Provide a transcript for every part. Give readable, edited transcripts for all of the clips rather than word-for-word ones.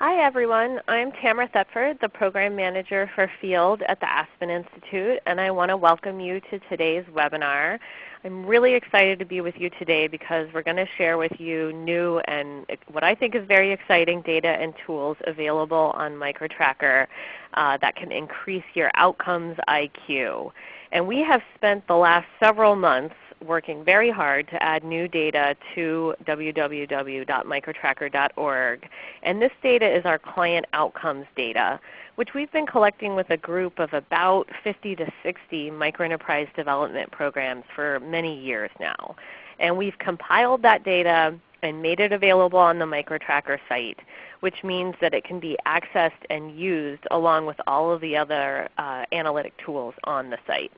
Hi everyone, I'm Tamara Thetford, the Program Manager for Field at the Aspen Institute, and I want to welcome you to today's webinar. I'm really excited to be with you today because we're going to share with you new and what I think is very exciting data and tools available on MicroTracker that can increase your outcomes IQ. And we have spent the last several months working very hard to add new data to www.microtracker.org. And this data is our client outcomes data, which we've been collecting with a group of about 50 to 60 microenterprise development programs for many years now. And we've compiled that data and made it available on the MicroTracker site, which means that it can be accessed and used along with all of the other analytic tools on the site.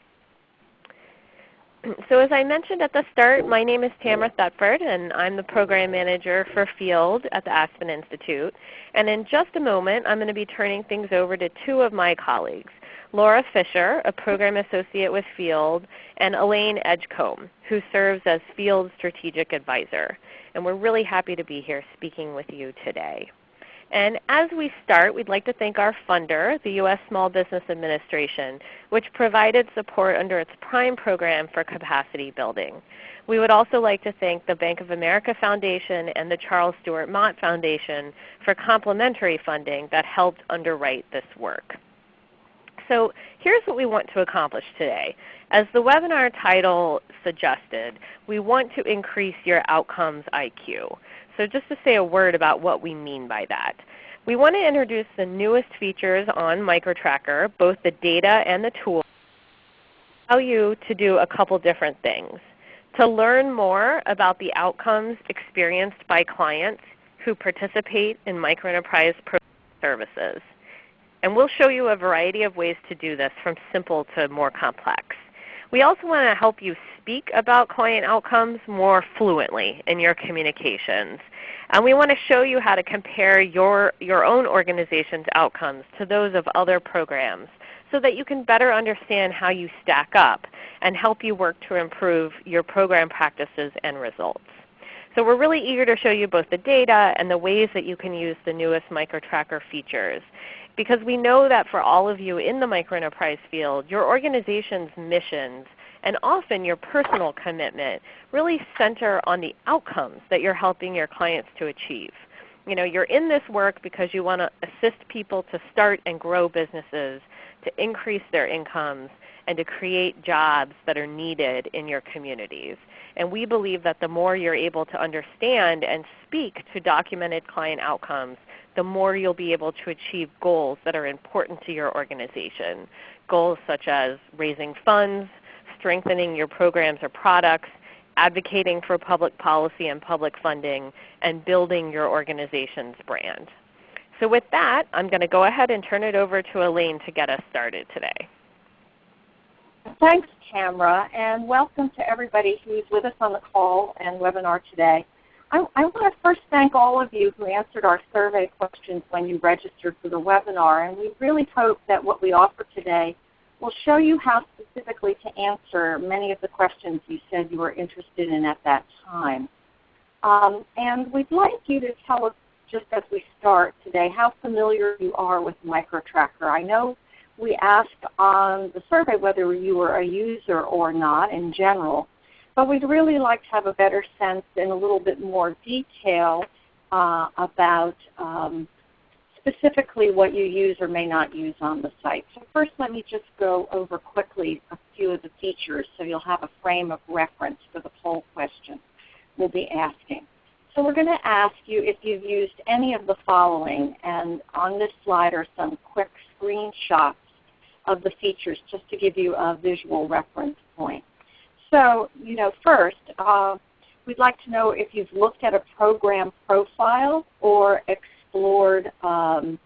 So as I mentioned at the start, my name is Tamara Thetford, and I'm the Program Manager for Field at the Aspen Institute. And in just a moment, I'm going to be turning things over to two of my colleagues, Laura Fisher, a Program Associate with Field, and Elaine Edgecombe, who serves as Field's Strategic Advisor. And we're really happy to be here speaking with you today. And as we start, we'd like to thank our funder, the U.S. Small Business Administration, which provided support under its PRIME program for capacity building. We would also like to thank the Bank of America Foundation and the Charles Stewart Mott Foundation for complementary funding that helped underwrite this work. So here's what we want to accomplish today. As the webinar title suggested, we want to increase your outcomes IQ. So just to say a word about what we mean by that. We want to introduce the newest features on MicroTracker, both the data and the tools, allow you to do a couple different things. To learn more about the outcomes experienced by clients who participate in microenterprise services. And we'll show you a variety of ways to do this, from simple to more complex. We also want to help you speak about client outcomes more fluently in your communications. And we want to show you how to compare your own organization's outcomes to those of other programs so that you can better understand how you stack up and help you work to improve your program practices and results. So we're really eager to show you both the data and the ways that you can use the newest MicroTracker features, because we know that for all of you in the microenterprise field, your organization's missions and often your personal commitment really center on the outcomes that you're helping your clients to achieve. You know, you're in this work because you want to assist people to start and grow businesses, to increase their incomes, and to create jobs that are needed in your communities. And we believe that the more you're able to understand and speak to documented client outcomes, the more you'll be able to achieve goals that are important to your organization. Goals such as raising funds, strengthening your programs or products, advocating for public policy and public funding, and building your organization's brand. So with that, I'm going to go ahead and turn it over to Elaine to get us started today. Thanks, Tamara, and welcome to everybody who's with us on the call and webinar today. I want to first thank all of you who answered our survey questions when you registered for the webinar, and we really hope that what we offer today will show you how specifically to answer many of the questions you said you were interested in at that time. And we'd like you to tell us, just as we start today, how familiar you are with MicroTracker. I know we asked on the survey whether you were a user or not in general, but we'd really like to have a better sense in a little bit more detail about specifically what you use or may not use on the site. So first, let me just go over quickly a few of the features so you'll have a frame of reference for the poll question we'll be asking. So we're going to ask you if you've used any of the following, and on this slide are some quick screenshots of the features just to give you a visual reference point. So, first, we'd like to know if you've looked at a program profile or explored the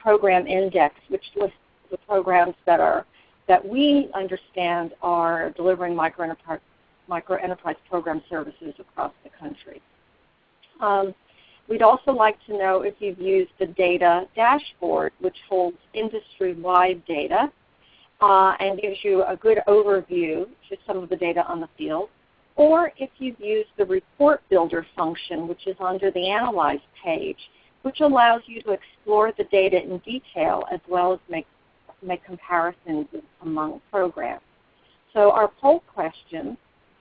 program index, which lists the programs that we understand are delivering microenterprise program services across the country. We'd also like to know if you've used the data dashboard, which holds industry-wide data and gives you a good overview to some of the data on the field, or if you've used the report builder function, which is under the Analyze page, which allows you to explore the data in detail as well as make comparisons among programs. So our poll question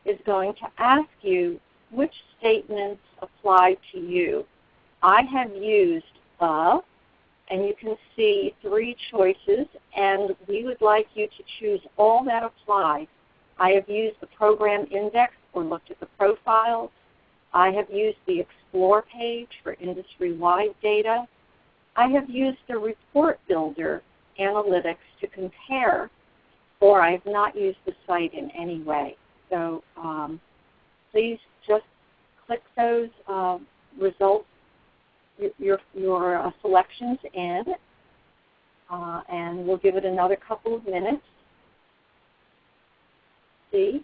is going to ask you which statements apply to you. I have used the, and you can see 3 choices, and we would like you to choose all that apply. I have used the program index or looked at the profiles. I have used the Explore page for industry-wide data. I have used the Report Builder analytics to compare, or I have not used the site in any way. So please just click those results, your selections in, and we'll give it another couple of minutes. See,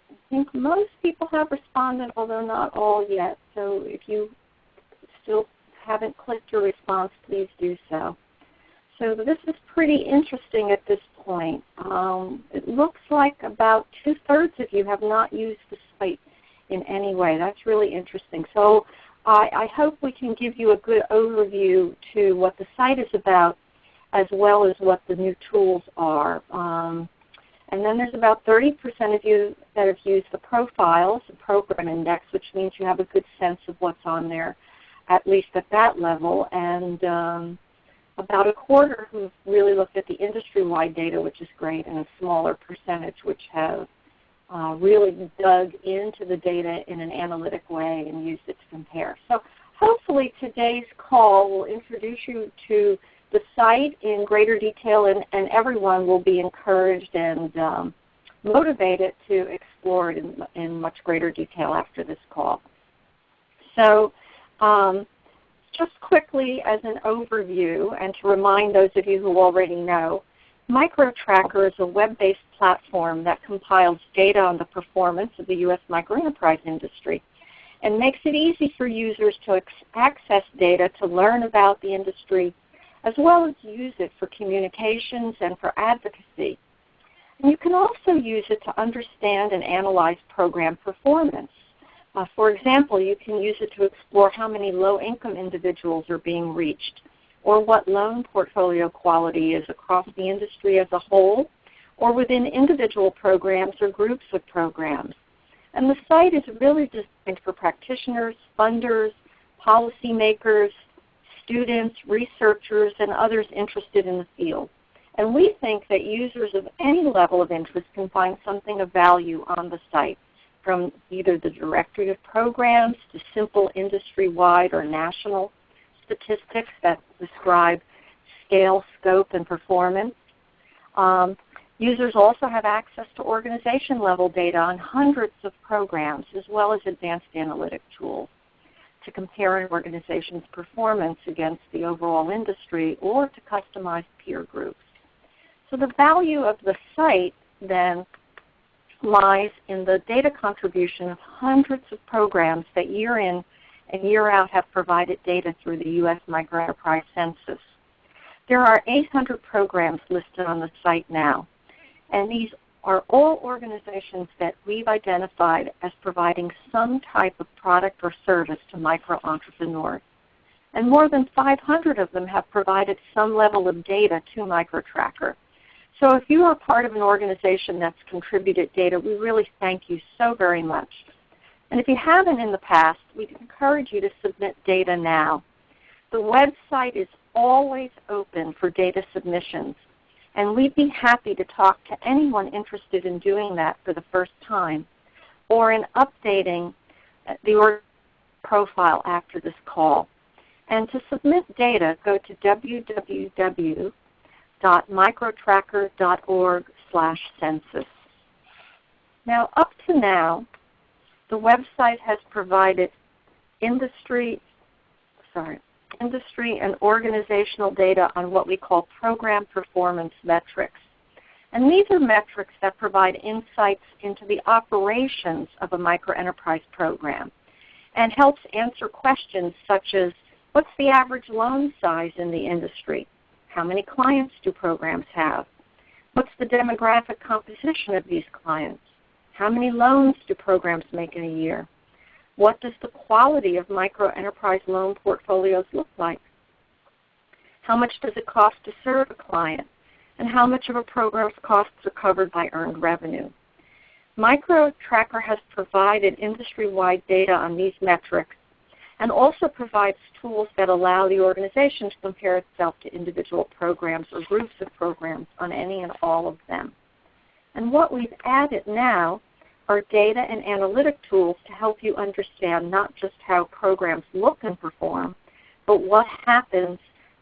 I think most people have responded, although not all yet. So if you still haven't clicked your response, please do so. So this is pretty interesting at this point. It looks like about 2/3 of you have not used the site in any way. That's really interesting. So I hope we can give you a good overview to what the site is about as well as what the new tools are. And then there's about 30% of you that have used the profiles, the program index, which means you have a good sense of what's on there, at least at that level. And about a quarter who've really looked at the industry-wide data, which is great, and a smaller percentage which have really dug into the data in an analytic way and used it to compare. So hopefully today's call will introduce you to the site in greater detail, and everyone will be encouraged and motivated to explore it in much greater detail after this call. So just quickly as an overview, and to remind those of you who already know, MicroTracker is a web-based platform that compiles data on the performance of the U.S. microenterprise industry and makes it easy for users to access data to learn about the industry, as well as use it for communications and for advocacy. And you can also use it to understand and analyze program performance. For example, you can use it to explore how many low-income individuals are being reached, or what loan portfolio quality is across the industry as a whole, or within individual programs or groups of programs. And the site is really designed for practitioners, funders, policymakers, students, researchers, and others interested in the field. And we think that users of any level of interest can find something of value on the site, from either the directory of programs to simple industry-wide or national statistics that describe scale, scope, and performance. Users also have access to organization-level data on hundreds of programs, as well as advanced analytic tools to compare an organization's performance against the overall industry or to customize peer groups. So the value of the site then lies in the data contribution of hundreds of programs that year in and year out have provided data through the U.S. Microenterprise Census. There are 800 programs listed on the site now, and these are all organizations that we've identified as providing some type of product or service to micro-entrepreneurs. And more than 500 of them have provided some level of data to MicroTracker. So if you are part of an organization that's contributed data, we really thank you so very much. And if you haven't in the past, we encourage you to submit data now. The website is always open for data submissions, and we'd be happy to talk to anyone interested in doing that for the first time or in updating the profile after this call. And to submit data, go to www.microtracker.org/census. Now, up to now, the website has provided industry and organizational data on what we call program performance metrics. And these are metrics that provide insights into the operations of a microenterprise program and helps answer questions such as, what's the average loan size in the industry? How many clients do programs have? What's the demographic composition of these clients? How many loans do programs make in a year? What does the quality of microenterprise loan portfolios look like? How much does it cost to serve a client? And how much of a program's costs are covered by earned revenue? MicroTracker has provided industry-wide data on these metrics and also provides tools that allow the organization to compare itself to individual programs or groups of programs on any and all of them. And what we've added now are data and analytic tools to help you understand not just how programs look and perform, but what happens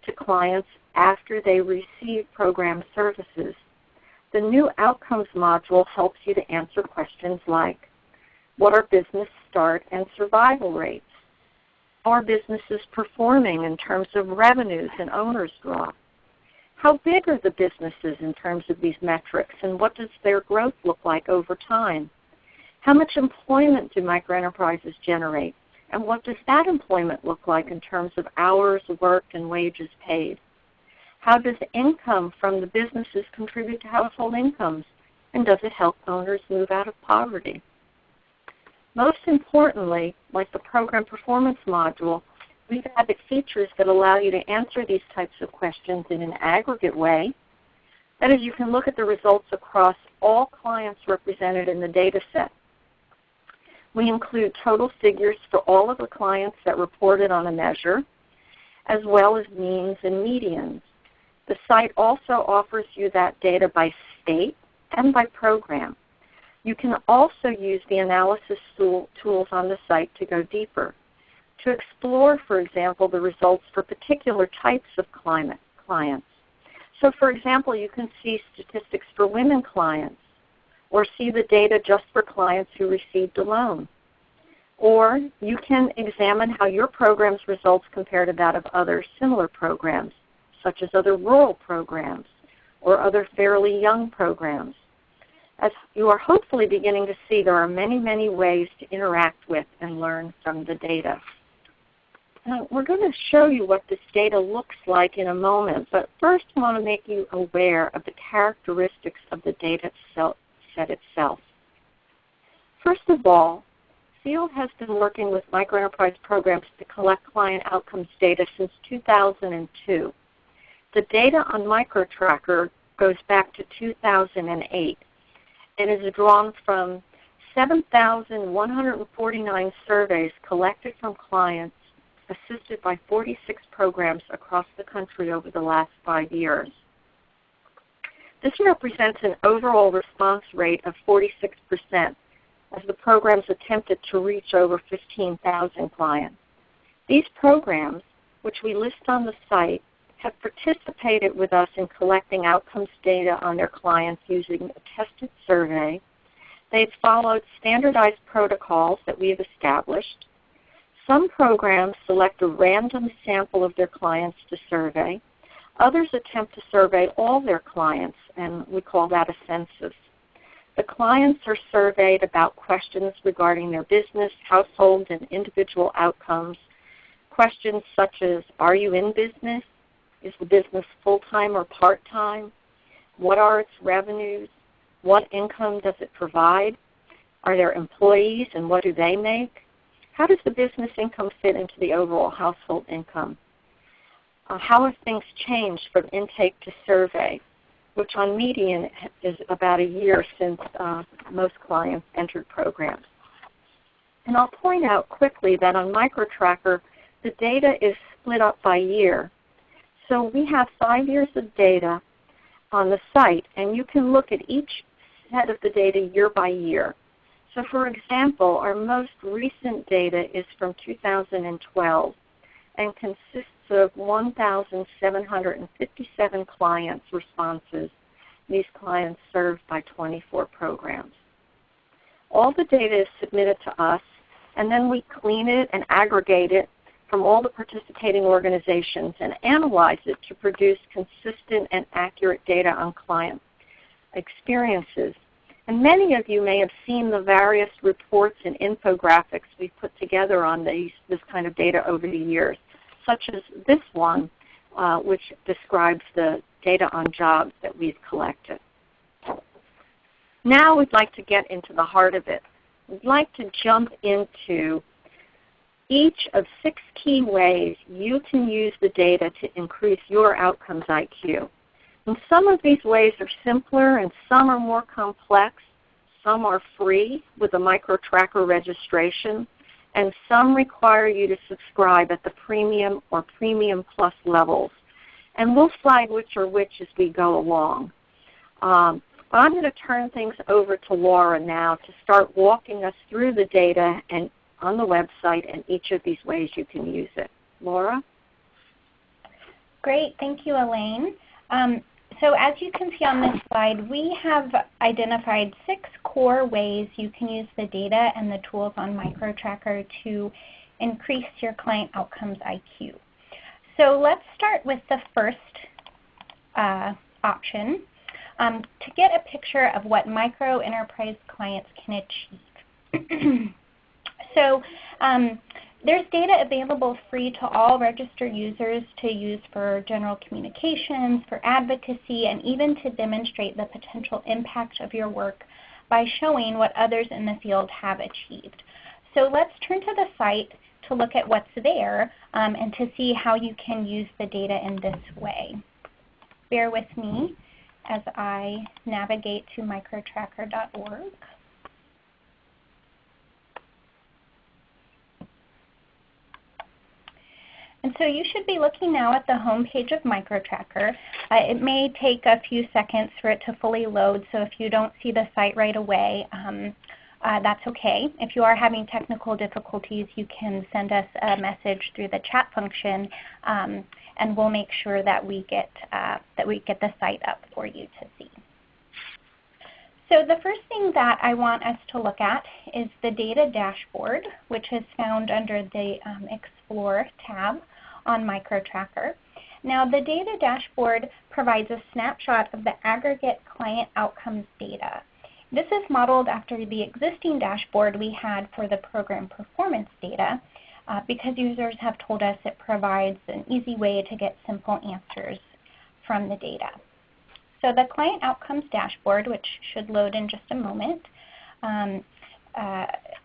to clients after they receive program services. The new Outcomes module helps you to answer questions like, what are business start and survival rates? How are businesses performing in terms of revenues and owner's draw? How big are the businesses in terms of these metrics, and what does their growth look like over time? How much employment do microenterprises generate, and what does that employment look like in terms of hours worked and wages paid? How does income from the businesses contribute to household incomes, and does it help owners move out of poverty? Most importantly, like the Program Performance module, we've added features that allow you to answer these types of questions in an aggregate way. That is, you can look at the results across all clients represented in the data set. We include total figures for all of the clients that reported on a measure, as well as means and medians. The site also offers you that data by state and by program. You can also use the analysis tools on the site to go deeper, to explore, for example, the results for particular types of clients. So, for example, you can see statistics for women clients, or see the data just for clients who received a loan. Or you can examine how your program's results compare to that of other similar programs, such as other rural programs or other fairly young programs. As you are hopefully beginning to see, there are many, many ways to interact with and learn from the data. Now, we're going to show you what this data looks like in a moment, but first I want to make you aware of the characteristics of the data set itself. First of all, Field has been working with microenterprise programs to collect client outcomes data since 2002. The data on MicroTracker goes back to 2008 and is drawn from 7,149 surveys collected from clients assisted by 46 programs across the country over the last 5 years. This represents an overall response rate of 46% as the programs attempted to reach over 15,000 clients. These programs, which we list on the site, have participated with us in collecting outcomes data on their clients using a tested survey. They've followed standardized protocols that we have established. Some programs select a random sample of their clients to survey. Others attempt to survey all their clients, and we call that a census. The clients are surveyed about questions regarding their business, household, and individual outcomes. Questions such as, are you in business? Is the business full-time or part-time? What are its revenues? What income does it provide? Are there employees, and what do they make? How does the business income fit into the overall household income? How have things changed from intake to survey, which on median is about a year since most clients entered programs. And I'll point out quickly that on MicroTracker, the data is split up by year. So we have 5 years of data on the site, and you can look at each set of the data year by year. So for example, our most recent data is from 2012 and consists of 1,757 clients' responses. These clients served by 24 programs. All the data is submitted to us, and then we clean it and aggregate it from all the participating organizations and analyze it to produce consistent and accurate data on client experiences. And many of you may have seen the various reports and infographics we've put together on this kind of data over the years, such as this one, which describes the data on jobs that we've collected. Now we'd like to get into the heart of it. We'd like to jump into each of 6 key ways you can use the data to increase your outcomes IQ. And some of these ways are simpler and some are more complex. Some are free with a MicroTracker registration, and some require you to subscribe at the Premium or Premium Plus levels. And we'll slide which are which as we go along. I'm going to turn things over to Laura now to start walking us through the data and on the website and each of these ways you can use it. Laura? Great. Thank you, Elaine. So as you can see on this slide, we have identified 6 core ways you can use the data and the tools on MicroTracker to increase your client outcomes IQ. So let's start with the first option, to get a picture of what micro enterprise clients can achieve. So there's data available free to all registered users to use for general communications, for advocacy, and even to demonstrate the potential impact of your work by showing what others in the field have achieved. So let's turn to the site to look at what's there and to see how you can use the data in this way. Bear with me as I navigate to microtracker.org. And so you should be looking now at the home page of MicroTracker. It may take a few seconds for it to fully load, so if you don't see the site right away, that's okay. If you are having technical difficulties, you can send us a message through the chat function, and we'll make sure that we get the site up for you to see. So the first thing that I want us to look at is the data dashboard, which is found under the Explore tab on MicroTracker. Now the data dashboard provides a snapshot of the aggregate client outcomes data. This is modeled after the existing dashboard we had for the program performance data because users have told us it provides an easy way to get simple answers from the data. So the client outcomes dashboard, which should load in just a moment,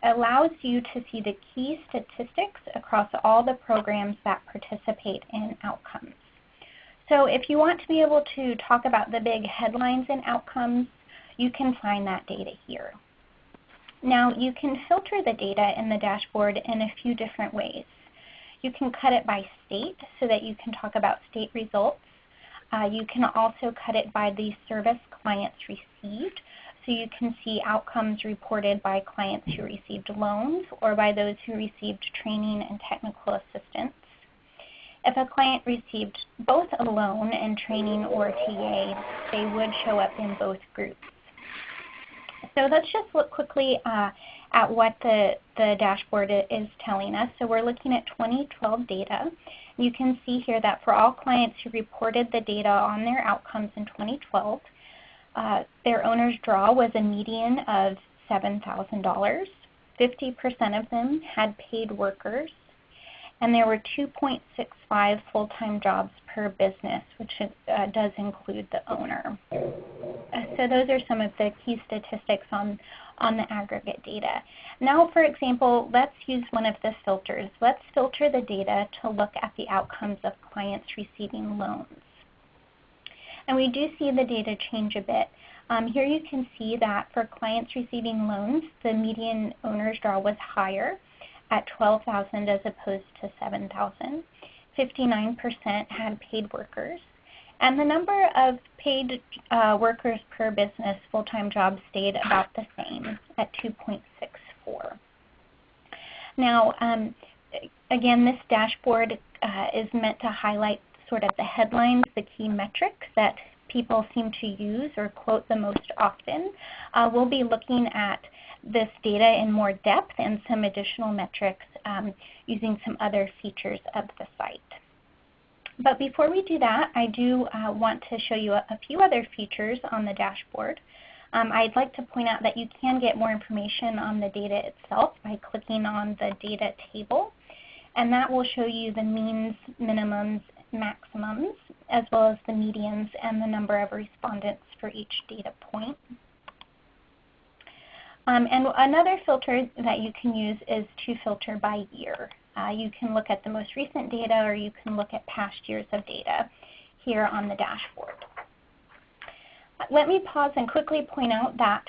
allows you to see the key statistics across all the programs that participate in outcomes. So if you want to be able to talk about the big headlines in outcomes, you can find that data here. Now you can filter the data in the dashboard in a few different ways. You can cut it by state so that you can talk about state results. You can also cut it by the service clients received, so you can see outcomes reported by clients who received loans or by those who received training and technical assistance. If a client received both a loan and training or TA, they would show up in both groups. So let's just look quickly at what the dashboard is telling us. So we're looking at 2012 data. You can see here that for all clients who reported the data on their outcomes in 2012, their owner's draw was a median of $7,000. 50% of them had paid workers, and there were 2.65 full-time jobs per business, which does include the owner. So those are some of the key statistics on the aggregate data. Now, for example, let's use one of the filters. Let's filter the data to look at the outcomes of clients receiving loans. And we do see the data change a bit. Here you can see that for clients receiving loans, the median owner's draw was higher at $12,000 as opposed to $7,000. 59% had paid workers. And the number of paid workers per business full-time jobs stayed about the same at 2.64. Now, again, this dashboard is meant to highlight sort of the headlines, the key metrics that people seem to use or quote the most often. We'll be looking at this data in more depth and some additional metrics using some other features of the site. But before we do that, I do want to show you a few other features on the dashboard. I'd like to point out that you can get more information on the data itself by clicking on the data table, and that will show you the means, minimums, maximums, as well as the medians and the number of respondents for each data point. And another filter that you can use is to filter by year. You can look at the most recent data, or you can look at past years of data here on the dashboard. Let me pause and quickly point out that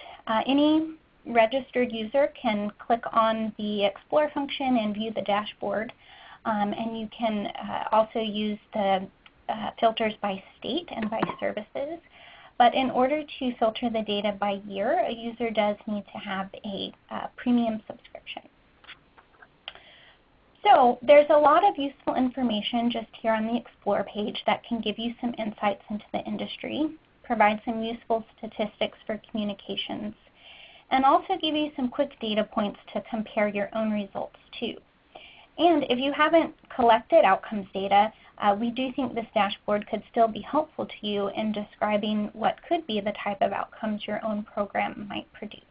any registered user can click on the Explore function and view the dashboard. And you can also use the filters by state and by services. But in order to filter the data by year, a user does need to have a premium subscription. So there's a lot of useful information just here on the Explore page that can give you some insights into the industry, provide some useful statistics for communications, and also give you some quick data points to compare your own results to. And if you haven't collected outcomes data, we do think this dashboard could still be helpful to you in describing what could be the type of outcomes your own program might produce.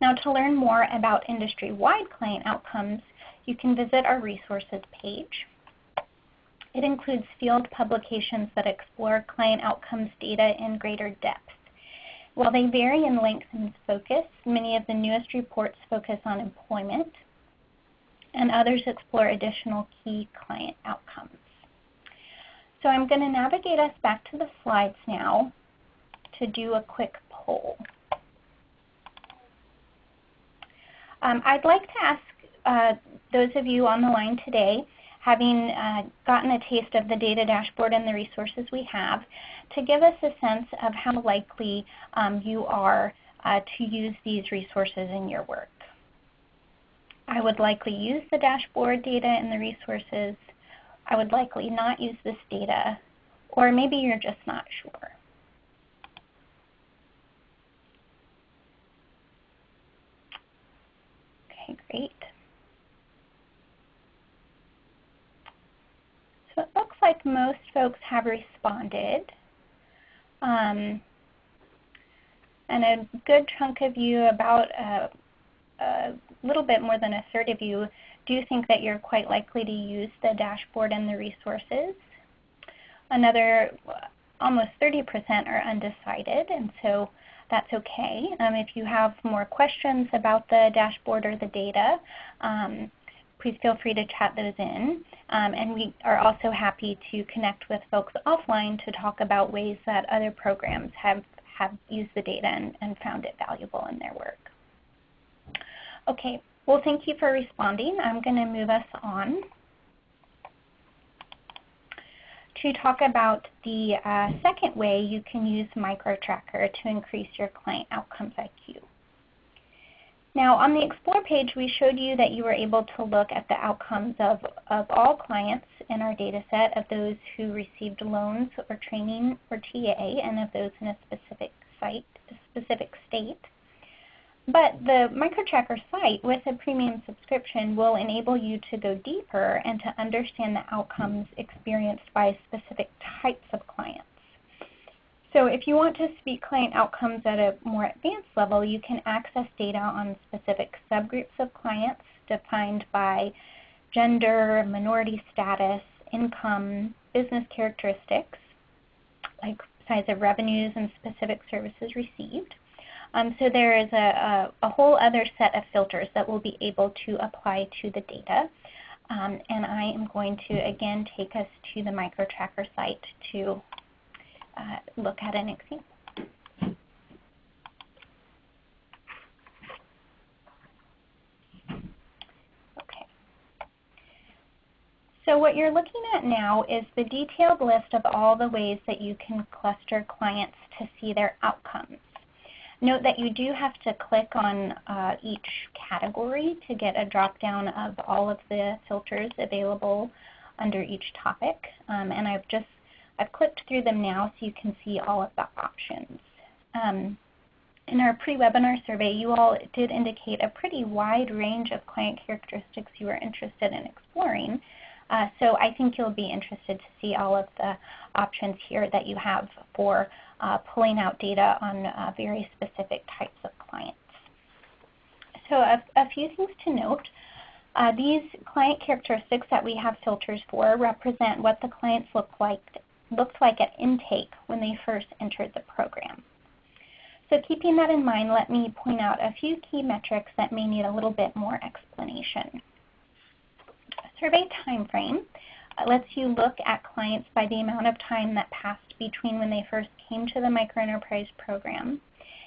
Now, to learn more about industry-wide client outcomes, you can visit our resources page. It includes field publications that explore client outcomes data in greater depth. While they vary in length and focus, many of the newest reports focus on employment, and others explore additional key client outcomes. So I'm going to navigate us back to the slides now to do a quick poll. I'd like to ask those of you on the line today, having gotten a taste of the data dashboard and the resources we have, to give us a sense of how likely you are to use these resources in your work. I would likely use the dashboard data and the resources. I would likely not use this data, or maybe you're just not sure. Okay, great. So it looks like most folks have responded. And a good chunk of you, about a little bit more than a third of you, do think that you're quite likely to use the dashboard and the resources. Another almost 30% are undecided, and so that's okay. If you have more questions about the dashboard or the data, please feel free to chat those in. And we are also happy to connect with folks offline to talk about ways that other programs have used the data and found it valuable in their work. Okay, well, thank you for responding. I'm going to move us on to talk about the second way you can use MicroTracker to increase your client outcomes IQ. Now, on the Explore page, we showed you that you were able to look at the outcomes of all clients in our data set, of those who received loans or training or TA, and of those in a specific state. But the MicroTracker site with a premium subscription will enable you to go deeper and to understand the outcomes experienced by specific types of clients. So if you want to speak client outcomes at a more advanced level, you can access data on specific subgroups of clients defined by gender, minority status, income, business characteristics, like size of revenues and specific services received. So there is a whole other set of filters that will be able to apply to the data. And I am going to, again, take us to the MicroTracker site to look at an example. Okay. So what you're looking at now is the detailed list of all the ways that you can cluster clients to see their outcomes. Note that you do have to click on each category to get a drop-down of all of the filters available under each topic. And I've clicked through them now so you can see all of the options. In our pre-webinar survey, you all did indicate a pretty wide range of client characteristics you were interested in exploring. So I think you'll be interested to see all of the options here that you have for pulling out data on very specific types of clients. So a few things to note. These client characteristics that we have filters for represent what the clients looked like at intake when they first entered the program. So keeping that in mind, let me point out a few key metrics that may need a little bit more explanation. survey time frame lets you look at clients by the amount of time that passed between when they first came to the microenterprise program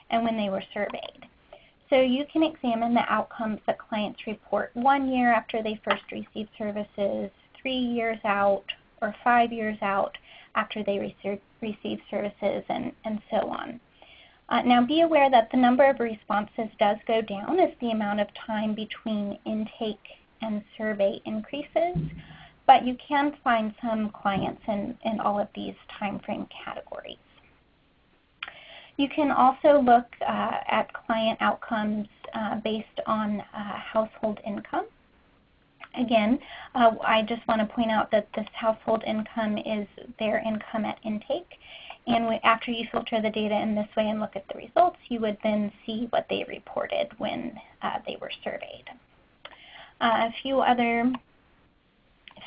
and when they were surveyed. So you can examine the outcomes that clients report 1 year after they first received services, 3 years out, or 5 years out after they received services, and so on. Now be aware that the number of responses does go down as the amount of time between intake and survey increases, but you can find some clients in all of these time frame categories. You can also look at client outcomes based on household income. Again, I just want to point out that this household income is their income at intake. And after you filter the data in this way and look at the results, you would then see what they reported when they were surveyed. A few other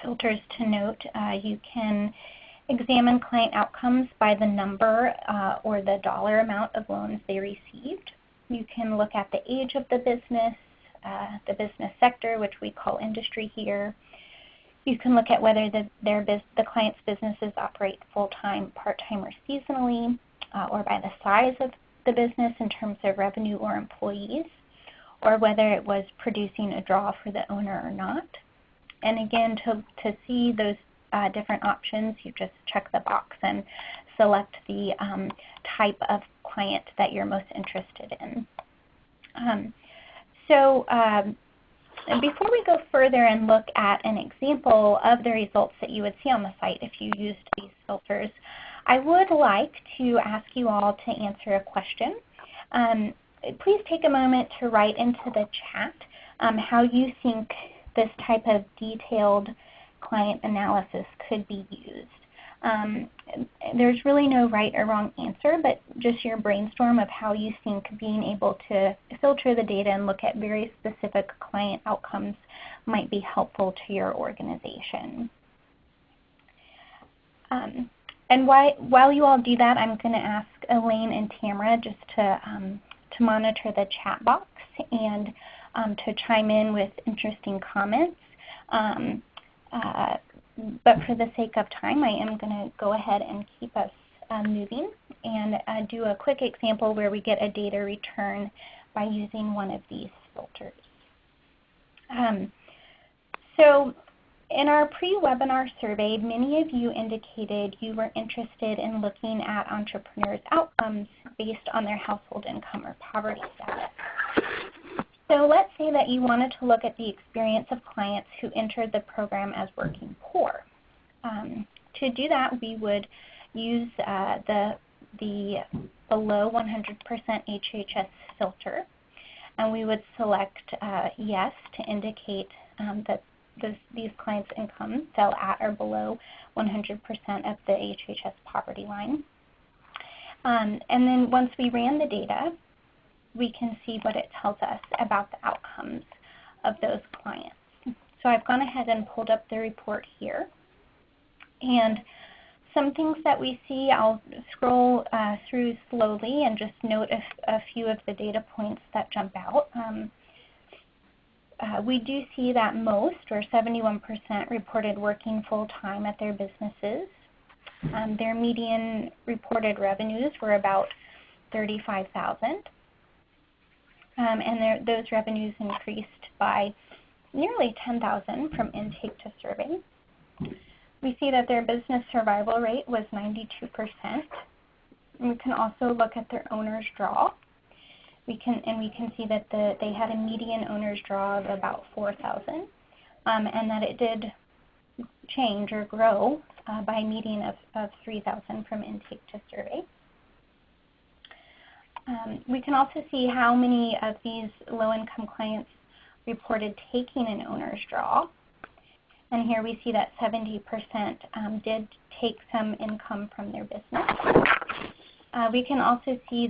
filters to note, you can examine client outcomes by the number or the dollar amount of loans they received. You can look at the age of the business sector, which we call industry here. You can look at whether the client's businesses operate full-time, part-time, or seasonally, or by the size of the business in terms of revenue or employees, or whether it was producing a draw for the owner or not. And again, to see those different options, you just check the box and select the type of client that you're most interested in. Before we go further and look at an example of the results that you would see on the site if you used these filters, I would like to ask you all to answer a question. Please take a moment to write into the chat how you think this type of detailed client analysis could be used. There's really no right or wrong answer, but just your brainstorm of how you think being able to filter the data and look at very specific client outcomes might be helpful to your organization. And while you all do that, I'm going to ask Elaine and Tamara just to monitor the chat box and to chime in with interesting comments. But for the sake of time, I am going to go ahead and keep us moving and do a quick example where we get a data return by using one of these filters. So in our pre-webinar survey, many of you indicated you were interested in looking at entrepreneurs' outcomes based on their household income or poverty status. So let's say that you wanted to look at the experience of clients who entered the program as working poor. To do that, we would use the below 100% HHS filter, and we would select yes to indicate that these clients' income fell at or below 100% of the HHS poverty line. And then once we ran the data, we can see what it tells us about the outcomes of those clients. So I've gone ahead and pulled up the report here. And some things that we see, I'll scroll through slowly and just note a few of the data points that jump out. We do see that most, or 71%, reported working full-time at their businesses. Their median reported revenues were about $35,000. And those revenues increased by nearly $10,000 from intake to survey. We see that their business survival rate was 92%. And we can also look at their owner's draw. We can see that they had a median owner's draw of about $4,000, and that it did change or grow by a median of $3,000 from intake to survey. We can also see how many of these low-income clients reported taking an owner's draw. And here we see that 70% did take some income from their business. We can also see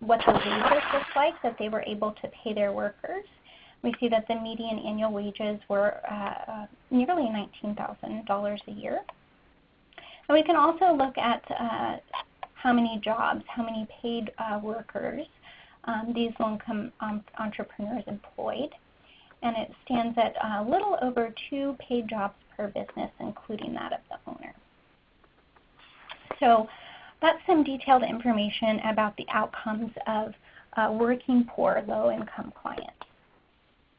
what the wages look like that they were able to pay their workers. We see that the median annual wages were nearly $19,000 a year. And we can also look at how many jobs, how many paid workers these low-income entrepreneurs employed. and it stands at a little over 2 paid jobs per business, including that of the owner. So that's some detailed information about the outcomes of working poor, low-income clients.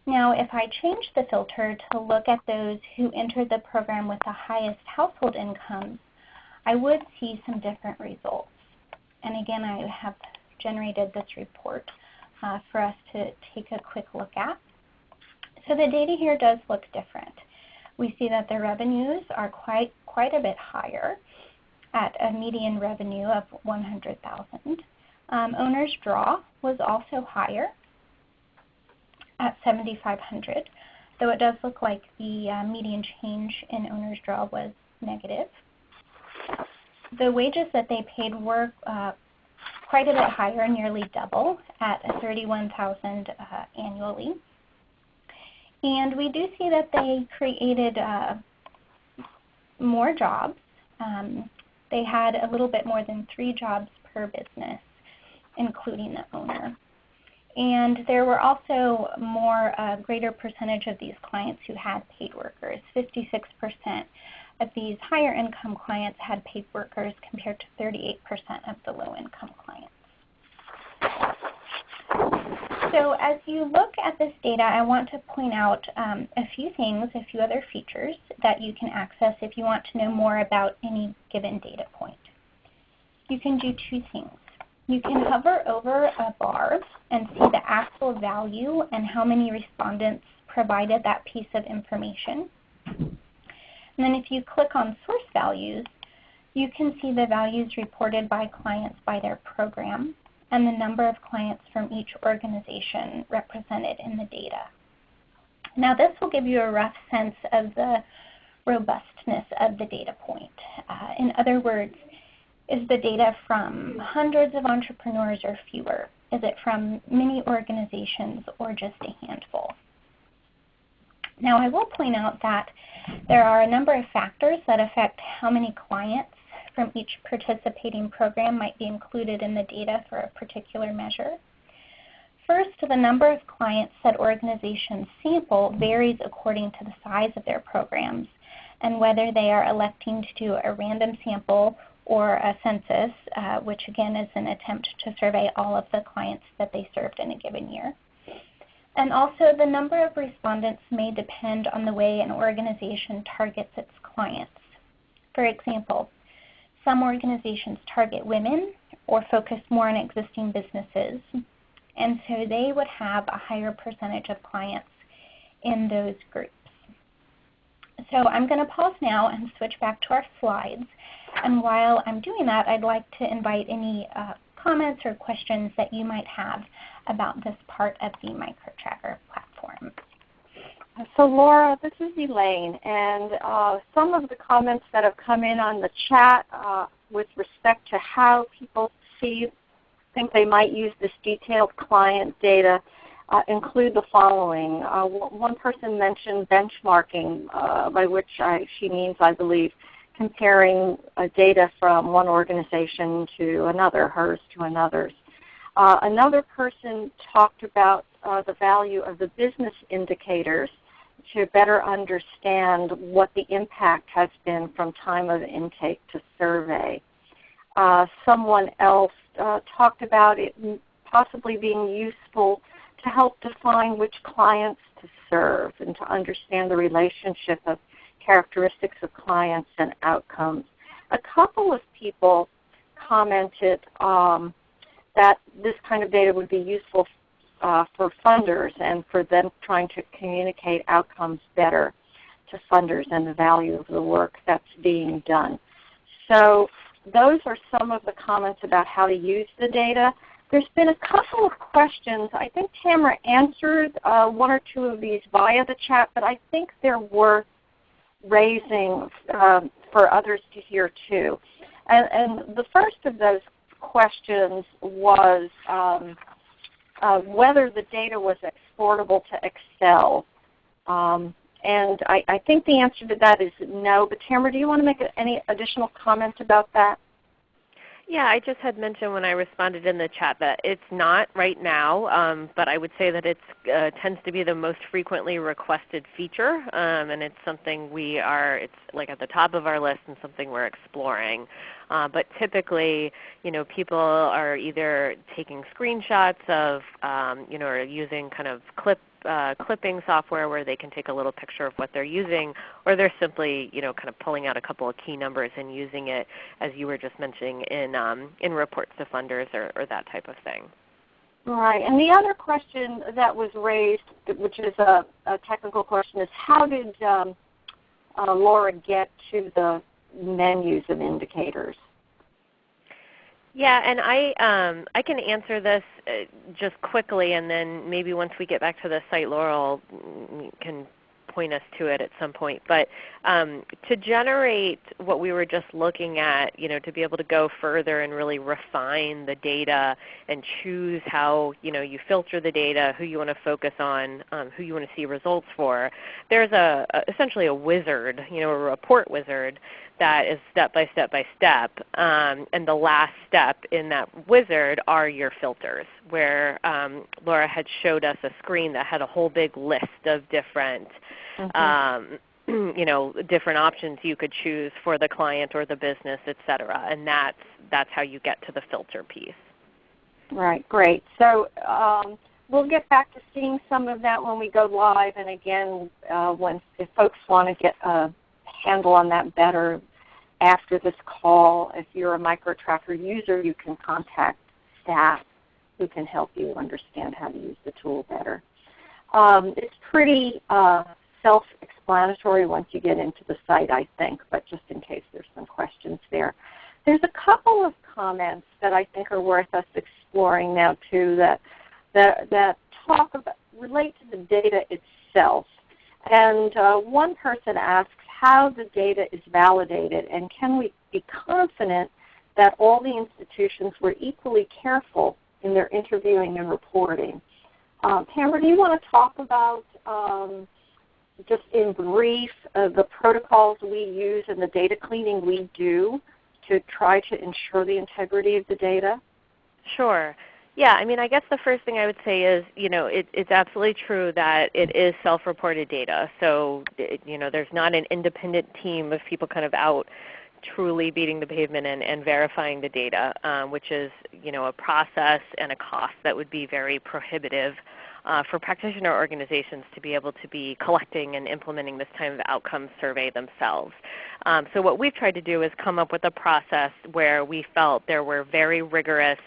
Now, if I change the filter to look at those who entered the program with the highest household incomes, I would see some different results. And again, I have generated this report for us to take a quick look at. So the data here does look different. We see that the revenues are quite a bit higher at a median revenue of $100,000. Owner's draw was also higher at $7,500, though it does look like the median change in owner's draw was negative. The wages that they paid were quite a bit higher, nearly double, at $31,000 annually. And we do see that they created more jobs. They had a little bit more than 3 jobs per business, including the owner. And there were also greater percentage of these clients who had paid workers. 56% of these higher income clients had paid workers compared to 38% of the low income clients. So as you look at this data, I want to point out a few things, a few other features that you can access if you want to know more about any given data point. You can do 2 things. You can hover over a bar and see the actual value and how many respondents provided that piece of information. And then if you click on source values, you can see the values reported by clients by their program and the number of clients from each organization represented in the data. Now this will give you a rough sense of the robustness of the data point. In other words, is the data from hundreds of entrepreneurs or fewer? Is it from many organizations or just a handful? Now I will point out that there are a number of factors that affect how many clients from each participating program might be included in the data for a particular measure. First, the number of clients that organizations sample varies according to the size of their programs and whether they are electing to do a random sample or a census, which again is an attempt to survey all of the clients that they served in a given year. And also the number of respondents may depend on the way an organization targets its clients. For example, some organizations target women or focus more on existing businesses, and so they would have a higher percentage of clients in those groups. So I'm going to pause now and switch back to our slides. And while I'm doing that, I'd like to invite any comments or questions that you might have about this part of the MicroTracker platform. So Laura, this is Elaine, and some of the comments that have come in on the chat with respect to how people think they might use this detailed client data include the following. One person mentioned benchmarking, by which she means, I believe, comparing data from one organization to another, hers to another's. Another person talked about the value of the business indicators to better understand what the impact has been from time of intake to survey. Someone else talked about it possibly being useful to help define which clients to serve and to understand the relationship of characteristics of clients and outcomes. A couple of people commented that this kind of data would be useful for funders and for them trying to communicate outcomes better to funders and the value of the work that's being done. So those are some of the comments about how to use the data. There's been a couple of questions. I think Tamara answered 1 or 2 of these via the chat, but I think they're worth raising for others to hear too. And the first of those questions was whether the data was exportable to Excel. And I think the answer to that is no. But Tamara, do you want to make any additional comment about that? Yeah, I just had mentioned when I responded in the chat that it's not right now, but I would say that it tends to be the most frequently requested feature, and it's something it's like at the top of our list and something we're exploring. But typically, people are either taking screenshots of, or using kind of clipping software where they can take a little picture of what they're using, or they're simply kind of pulling out a couple of key numbers and using it, as you were just mentioning, in reports to funders or that type of thing. Right. And the other question that was raised, which is a technical question, is how did Laura get to the menus and indicators? Yeah, and I can answer this just quickly, and then maybe once we get back to the site, Laurel can point us to it at some point. But to generate what we were just looking at, to be able to go further and really refine the data and choose how you filter the data, who you want to focus on, who you want to see results for, there's essentially a wizard, a report wizard that is step by step by step. And the last step in that wizard are your filters, where Laura had showed us a screen that had a whole big list of different different options you could choose for the client or the business, et cetera. And that's how you get to the filter piece. Right, great. So we'll get back to seeing some of that when we go live. And again, if folks want to get a handle on that better after this call, if you're a MicroTracker user, you can contact staff who can help you understand how to use the tool better. It's pretty self-explanatory once you get into the site, I think, but just in case there's some questions there. There's a couple of comments that I think are worth us exploring now too that relate to the data itself. And one person asks how the data is validated, and can we be confident that all the institutions were equally careful in their interviewing and reporting? Tamara, do you want to talk about, just in brief, the protocols we use and the data cleaning we do to try to ensure the integrity of the data? Sure. Yeah, I guess the first thing I would say is, it's absolutely true that it is self-reported data. So, there's not an independent team of people kind of out truly beating the pavement and verifying the data, which is, a process and a cost that would be very prohibitive for practitioner organizations to be able to be collecting and implementing this type of outcomes survey themselves. So what we've tried to do is come up with a process where we felt there were very rigorous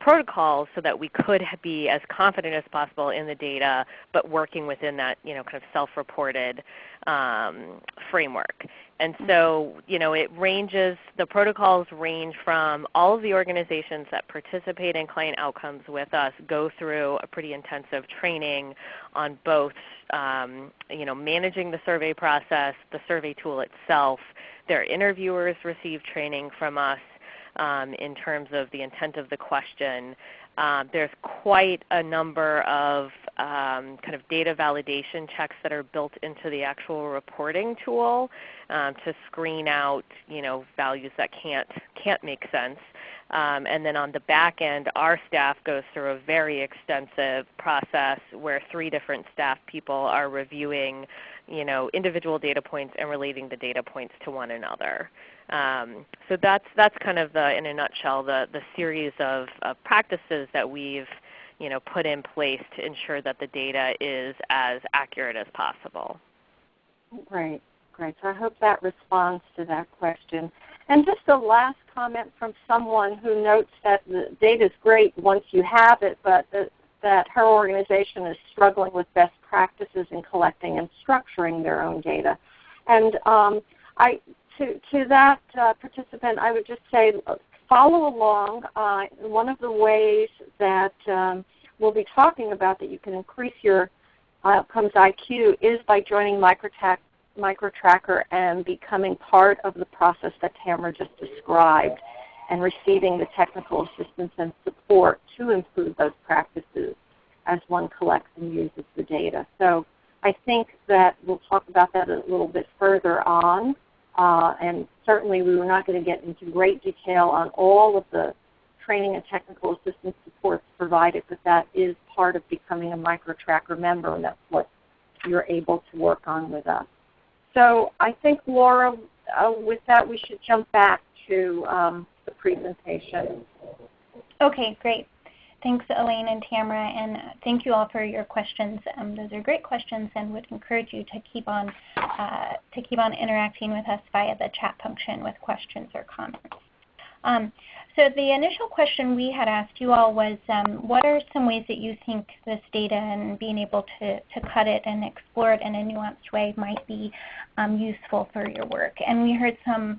protocols so that we could be as confident as possible in the data, but working within that kind of self-reported framework. And so the protocols range from all of the organizations that participate in client outcomes with us go through a pretty intensive training on both managing the survey process, the survey tool itself. Their interviewers receive training from us in terms of the intent of the question. There's quite a number of kind of data validation checks that are built into the actual reporting tool to screen out values that can't make sense. And then on the back end, our staff goes through a very extensive process where 3 different staff people are reviewing individual data points and relating the data points to one another. So that's kind of in a nutshell the series of practices that we've put in place to ensure that the data is as accurate as possible. Great. So I hope that responds to that question. And just a last comment from someone who notes that the data is great once you have it, but that her organization is struggling with best practices in collecting and structuring their own data. And to that participant, I would just say follow along. One of the ways that we'll be talking about that you can increase your outcomes IQ is by joining MicroTracker and becoming part of the process that Tamara just described and receiving the technical assistance and support to improve those practices as one collects and uses the data. So I think that we'll talk about that a little bit further on. And certainly we were not going to get into great detail on all of the training and technical assistance supports provided, but that is part of becoming a MicroTracker member, and that's what you're able to work on with us. So I think, Laura, with that we should jump back to the presentation. Okay, great. Thanks, Elaine and Tamara, and thank you all for your questions. Those are great questions, and would encourage you to keep on interacting with us via the chat function with questions or comments. So the initial question we had asked you all was, what are some ways that you think this data and being able to cut it and explore it in a nuanced way might be useful for your work? And we heard some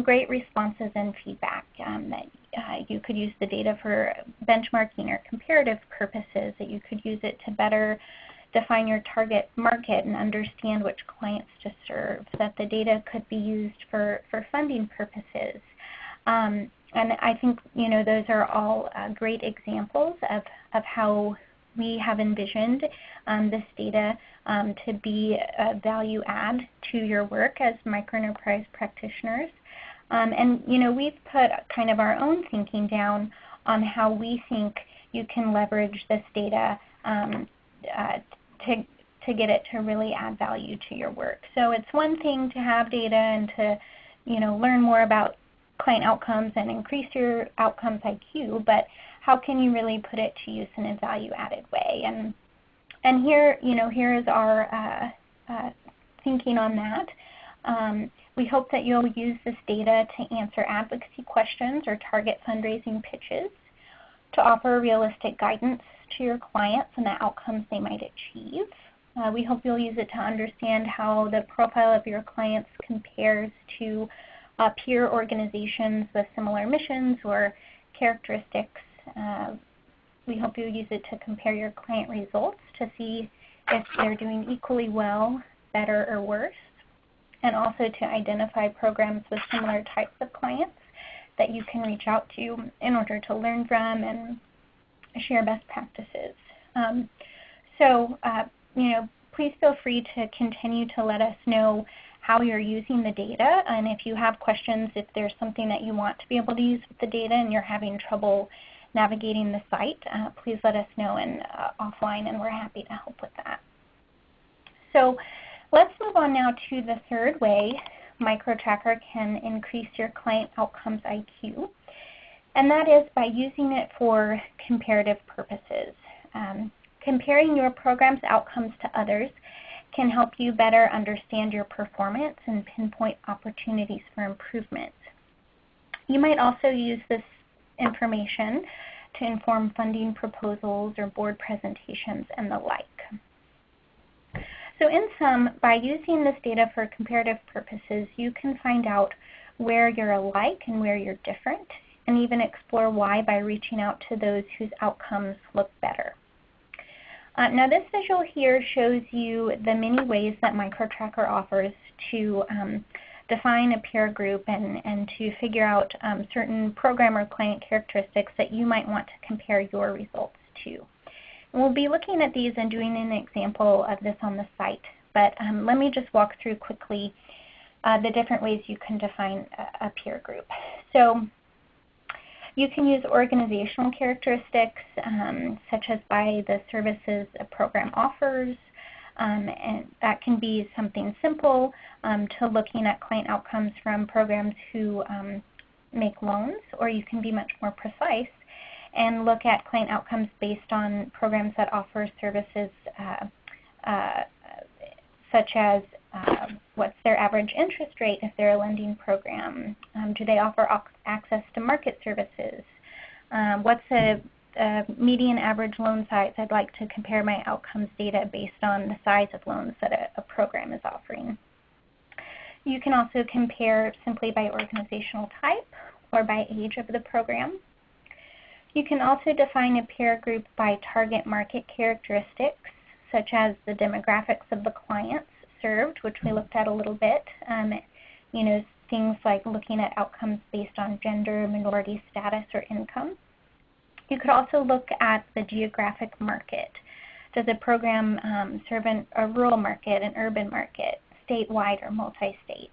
great responses and feedback that you could use the data for benchmarking or comparative purposes, that you could use it to better define your target market and understand which clients to serve, that the data could be used for funding purposes. And I think those are all great examples of how we have envisioned this data to be a value add to your work as microenterprise practitioners. And we've put kind of our own thinking down on how we think you can leverage this data to get it to really add value to your work. So it's one thing to have data and to learn more about client outcomes and increase your outcomes IQ, but how can you really put it to use in a value-added way? And here is our thinking on that. We hope that you'll use this data to answer advocacy questions or target fundraising pitches, to offer realistic guidance to your clients and the outcomes they might achieve. We hope you'll use it to understand how the profile of your clients compares to peer organizations with similar missions or characteristics. We hope you'll use it to compare your client results to see if they're doing equally well, better, or worse, and also to identify programs with similar types of clients that you can reach out to in order to learn from and share best practices. Please feel free to continue to let us know how you're using the data, and if you have questions, if there's something that you want to be able to use with the data and you're having trouble navigating the site, please let us know offline, and we're happy to help with that. So let's move on now to the third way MicroTracker can increase your client outcomes IQ, and that is by using it for comparative purposes. Comparing your program's outcomes to others can help you better understand your performance and pinpoint opportunities for improvement. You might also use this information to inform funding proposals or board presentations and the like. So in sum, by using this data for comparative purposes, you can find out where you're alike and where you're different, and even explore why by reaching out to those whose outcomes look better. Now this visual here shows you the many ways that MicroTracker offers to define a peer group and to figure out certain program or client characteristics that you might want to compare your results to. And we'll be looking at these and doing an example of this on the site, but let me just walk through quickly the different ways you can define a peer group. So you can use organizational characteristics, such as by the services a program offers, and that can be something simple to looking at client outcomes from programs who make loans, or you can be much more precise and look at client outcomes based on programs that offer services such as what's their average interest rate if they're a lending program? Do they offer access to market services? What's a median average loan size? I'd like to compare my outcomes data based on the size of loans that a program is offering. You can also compare simply by organizational type or by age of the program. You can also define a peer group by target market characteristics, such as the demographics of the clients served, which we looked at a little bit. Things like looking at outcomes based on gender, minority status, or income. You could also look at the geographic market. Does a program serve a rural market, an urban market, statewide, or multi-state?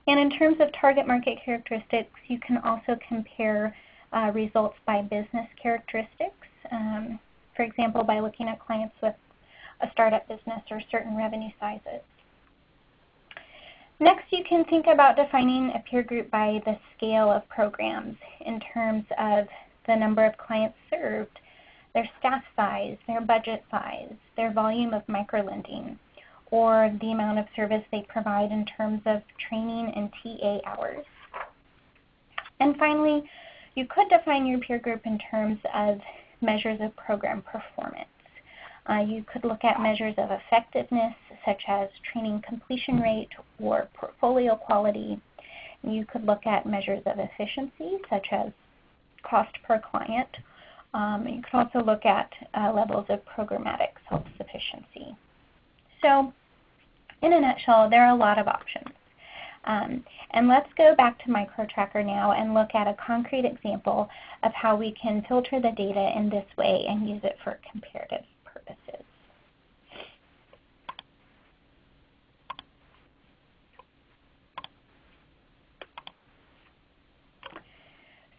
And in terms of target market characteristics, you can also compare results by business characteristics. For example, by looking at clients with a startup business or certain revenue sizes. Next, you can think about defining a peer group by the scale of programs in terms of the number of clients served, their staff size, their budget size, their volume of microlending, or the amount of service they provide in terms of training and TA hours. And finally, you could define your peer group in terms of measures of program performance. You could look at measures of effectiveness, such as training completion rate or portfolio quality. You could look at measures of efficiency, such as cost per client. You could also look at levels of programmatic self-sufficiency. So, in a nutshell, there are a lot of options. And let's go back to MicroTracker now and look at a concrete example of how we can filter the data in this way and use it for comparative purposes.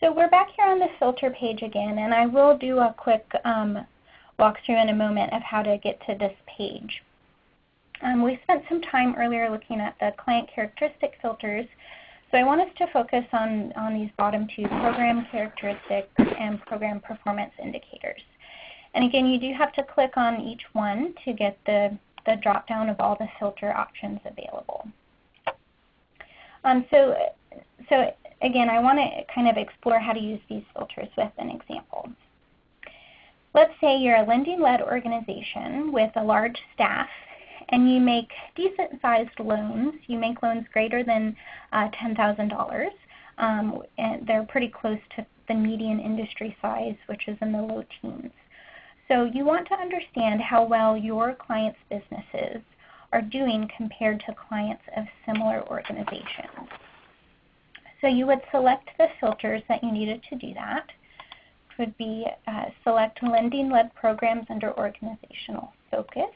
So we're back here on the filter page again, and I will do a quick walkthrough in a moment of how to get to this page. We spent some time earlier looking at the client characteristic filters, so I want us to focus on these bottom two, program characteristics and program performance indicators. And again, you do have to click on each one to get the drop-down of all the filter options available. So again, I want to kind of explore how to use these filters with an example. Let's say you're a lending-led organization with a large staff, and you make decent-sized loans. You make loans greater than $10,000, and they're pretty close to the median industry size, which is in the low teens. So you want to understand how well your clients' businesses are doing compared to clients of similar organizations. So you would select the filters that you needed to do that. It would be select lending-led programs under organizational focus.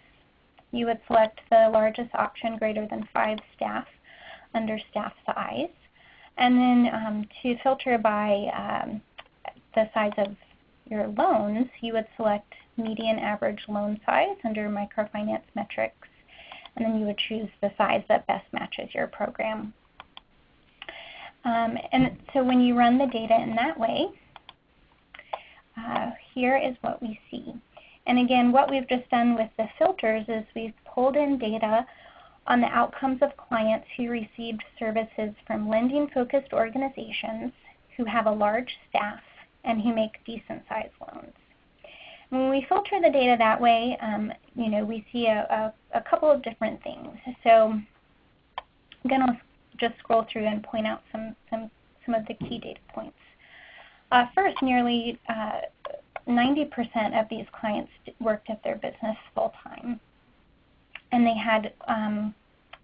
You would select the largest option, greater than 5 staff, under staff size. And then to filter by the size of your loans, you would select median average loan size under microfinance metrics. And then you would choose the size that best matches your program. And so when you run the data in that way, here is what we see. And again, what we've just done with the filters is we've pulled in data on the outcomes of clients who received services from lending-focused organizations who have a large staff and who make decent-sized loans. When we filter the data that way, we see a couple of different things. So I'm going to just scroll through and point out some of the key data points. First, nearly 90% of these clients worked at their business full-time, and they had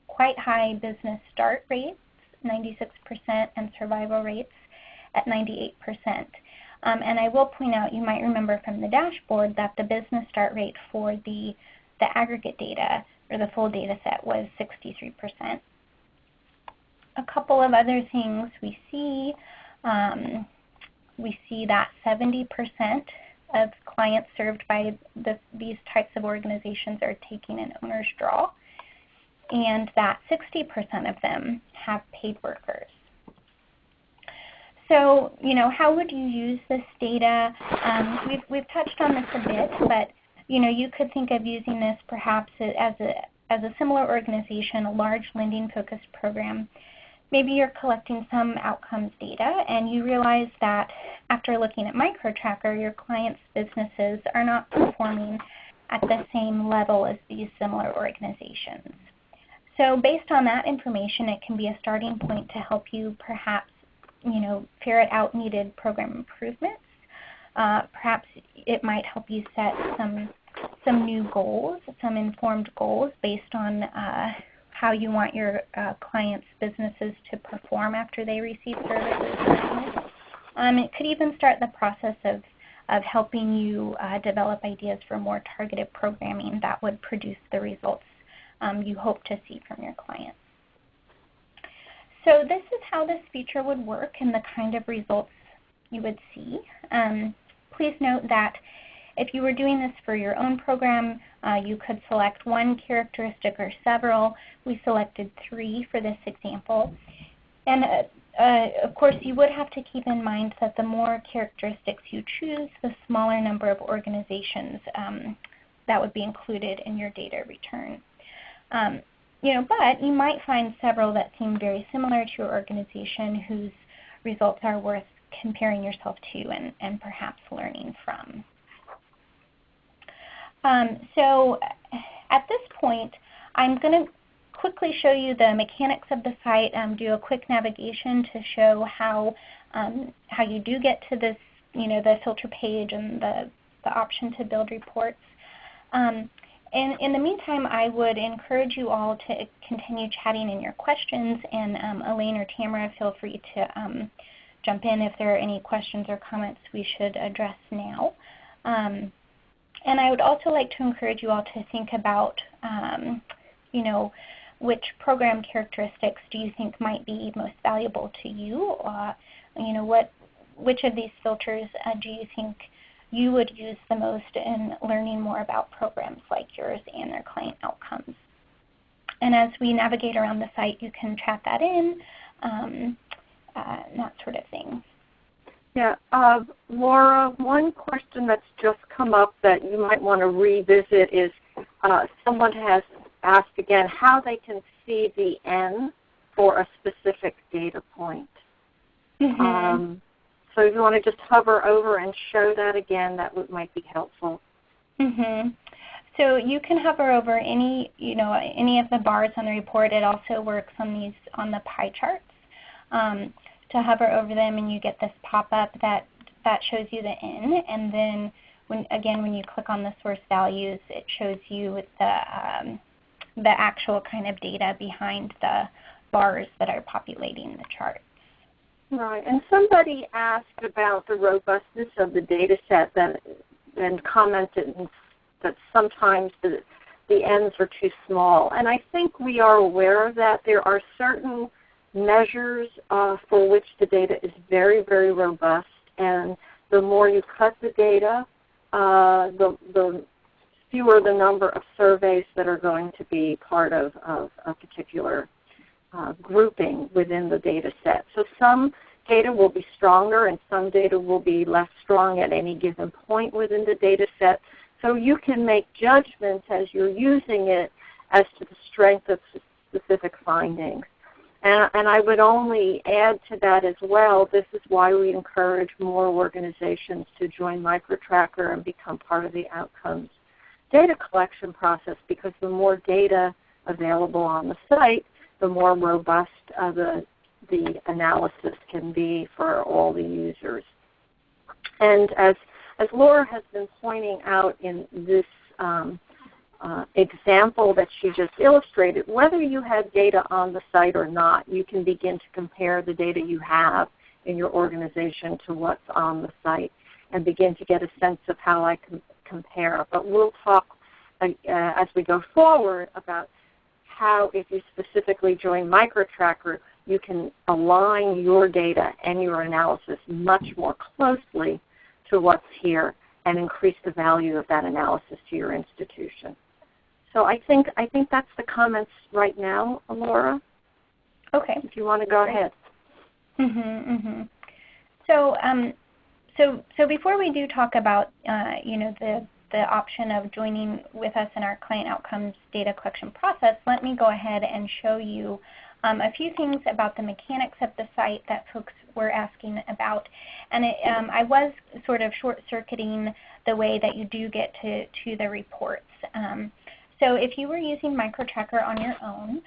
quite high business start rates, 96%, and survival rates at 98%. And I will point out, you might remember from the dashboard that the business start rate for the aggregate data, or the full data set, was 63%. A couple of other things we see that 70% of clients served by these types of organizations are taking an owner's draw, and that 60% of them have paid workers. So, how would you use this data? We've touched on this a bit, but you could think of using this perhaps as a similar organization, a large lending-focused program. Maybe you're collecting some outcomes data, and you realize that after looking at MicroTracker, your clients' businesses are not performing at the same level as these similar organizations. So based on that information, it can be a starting point to help you perhaps ferret out needed program improvements. Perhaps it might help you set some new goals, some informed goals based on how you want your clients' businesses to perform after they receive services. It could even start the process of helping you develop ideas for more targeted programming that would produce the results you hope to see from your clients. So this is how this feature would work and the kind of results you would see. Please note that if you were doing this for your own program, you could select one characteristic or several. We selected 3 for this example. And of course, you would have to keep in mind that the more characteristics you choose, the smaller number of organizations that would be included in your data return. But you might find several that seem very similar to your organization whose results are worth comparing yourself to and perhaps learning from. So at this point, I'm going to quickly show you the mechanics of the site, do a quick navigation to show how you do get to this, the filter page and the option to build reports. And in the meantime, I would encourage you all to continue chatting in your questions, and Elaine or Tamara, feel free to jump in if there are any questions or comments we should address now. And I would also like to encourage you all to think about, which program characteristics do you think might be most valuable to you? Which of these filters do you think you would use the most in learning more about programs like yours and their client outcomes? And as we navigate around the site, you can chat that in, that sort of thing. Yeah, Laura, one question that's just come up that you might want to revisit is someone has asked again how they can see the N for a specific data point. Mm-hmm. So if you want to just hover over and show that again, that might be helpful. Mm-hmm. So you can hover over any of the bars on the report. It also works on the pie charts. To hover over them, and you get this pop-up that shows you the N, and then when you click on the source values, it shows you the actual kind of data behind the bars that are populating the charts. Right, and somebody asked about the robustness of the data set and commented that sometimes the N's are too small. And I think we are aware of that. There are certain measures for which the data is very, very robust, and the more you cut the data, the fewer the number of surveys that are going to be part of a particular grouping within the data set. So some data will be stronger and some data will be less strong at any given point within the data set. So you can make judgments as you're using it as to the strength of specific findings. And I would only add to that as well, this is why we encourage more organizations to join MicroTracker and become part of the outcomes data collection process, because the more data available on the site, the more robust the analysis can be for all the users. And as Laura has been pointing out in this example that she just illustrated, whether you have data on the site or not, you can begin to compare the data you have in your organization to what's on the site and begin to get a sense of how I can compare. But we'll talk as we go forward about how, if you specifically join MicroTracker, you can align your data and your analysis much more closely to what's here and increase the value of that analysis to your institution. So I think that's the comments right now, Laura. Okay. If you want to go ahead. So before we do talk about the option of joining with us in our client outcomes data collection process, let me go ahead and show you a few things about the mechanics of the site that folks were asking about. And I was sort of short-circuiting the way that you do get to the reports. So if you were using MicroTracker on your own,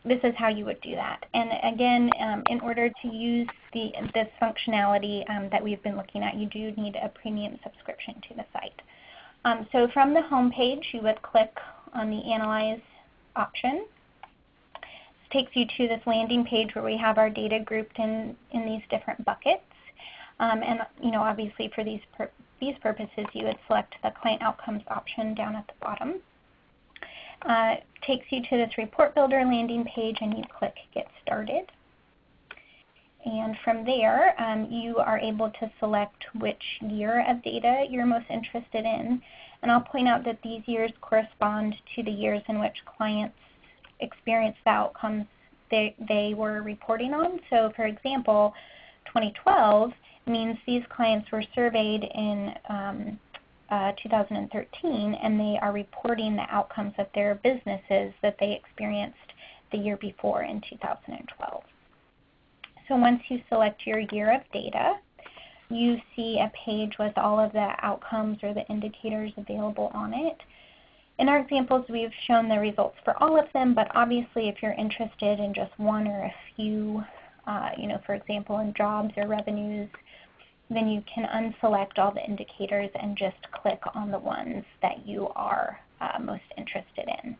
this is how you would do that. And again, in order to use this functionality that we've been looking at, you do need a premium subscription to the site. So from the home page, you would click on the Analyze option. This takes you to this landing page where we have our data grouped in these different buckets. And obviously for these purposes, you would select the Client Outcomes option down at the bottom. Takes you to this report builder landing page, and you click Get Started. And from there, you are able to select which year of data you're most interested in. And I'll point out that these years correspond to the years in which clients experienced the outcomes they were reporting on. So for example, 2012 means these clients were surveyed in 2013, and they are reporting the outcomes of their businesses that they experienced the year before in 2012. So once you select your year of data, you see a page with all of the outcomes or the indicators available on it. In our examples, we've shown the results for all of them, but obviously if you're interested in just one or a few, for example, in jobs or revenues, then you can unselect all the indicators and just click on the ones that you are most interested in.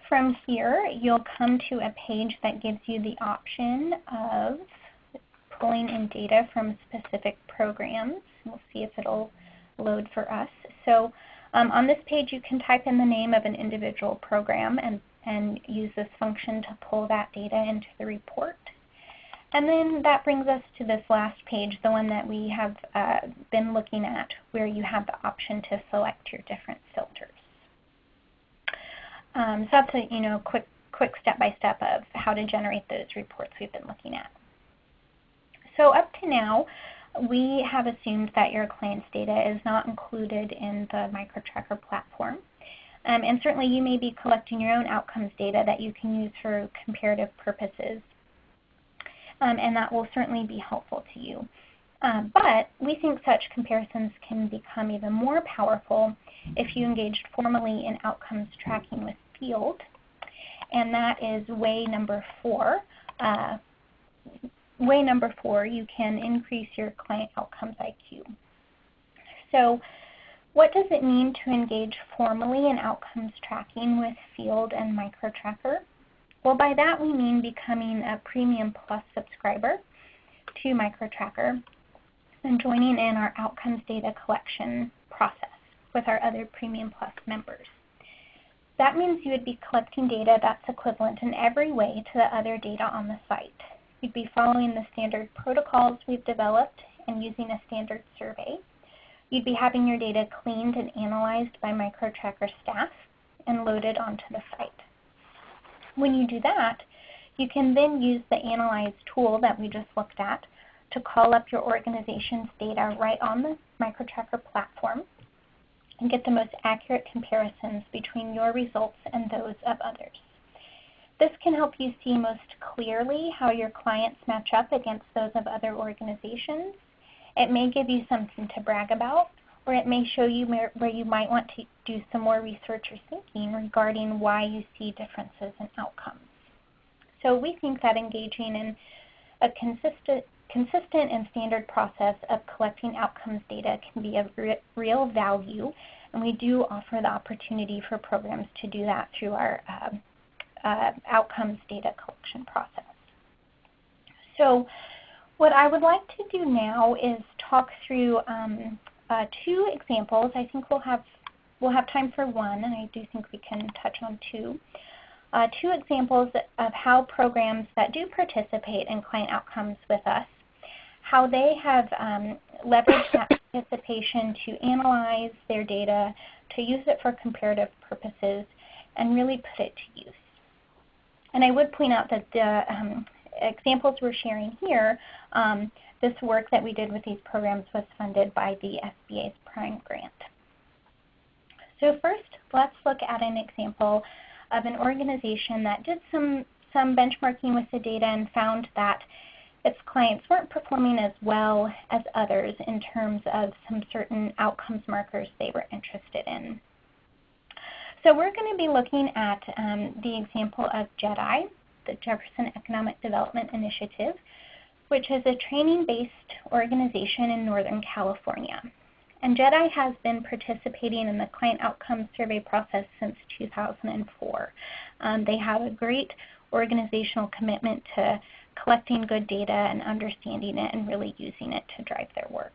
From here, you'll come to a page that gives you the option of pulling in data from specific programs. We'll see if it'll load for us. So on this page, you can type in the name of an individual program and use this function to pull that data into the report. And then that brings us to this last page, the one that we have been looking at, where you have the option to select your different filters. So that's a quick step-by-step of how to generate those reports we've been looking at. So up to now, we have assumed that your client's data is not included in the MicroTracker platform. And certainly you may be collecting your own outcomes data that you can use for comparative purposes. And that will certainly be helpful to you. But we think such comparisons can become even more powerful if you engaged formally in outcomes tracking with Field. And that is way number 4. Way number 4, you can increase your client outcomes IQ. So what does it mean to engage formally in outcomes tracking with Field and MicroTracker? Well, by that we mean becoming a Premium Plus subscriber to MicroTracker and joining in our outcomes data collection process with our other Premium Plus members. That means you would be collecting data that's equivalent in every way to the other data on the site. You'd be following the standard protocols we've developed and using a standard survey. You'd be having your data cleaned and analyzed by MicroTracker staff and loaded onto the site. When you do that, you can then use the Analyze tool that we just looked at to call up your organization's data right on the MicroTracker platform and get the most accurate comparisons between your results and those of others. This can help you see most clearly how your clients match up against those of other organizations. It may give you something to brag about, or it may show you where you might want to do some more research or thinking regarding why you see differences in outcomes. So we think that engaging in a consistent and standard process of collecting outcomes data can be of real value, and we do offer the opportunity for programs to do that through our outcomes data collection process. So what I would like to do now is talk through 2 examples. I think we'll have time for one, and I do think we can touch on 2. 2 examples of how programs that do participate in client outcomes with us, how they have leveraged that participation to analyze their data, to use it for comparative purposes, and really put it to use. And I would point out that the examples we're sharing here, this work that we did with these programs was funded by the SBA's Prime Grant. So first, let's look at an example of an organization that did some benchmarking with the data and found that its clients weren't performing as well as others in terms of some certain outcomes markers they were interested in. So we're going to be looking at the example of JEDI, the Jefferson Economic Development Initiative, which is a training-based organization in Northern California. And JEDI has been participating in the client outcomes survey process since 2004. They have a great organizational commitment to collecting good data and understanding it and really using it to drive their work.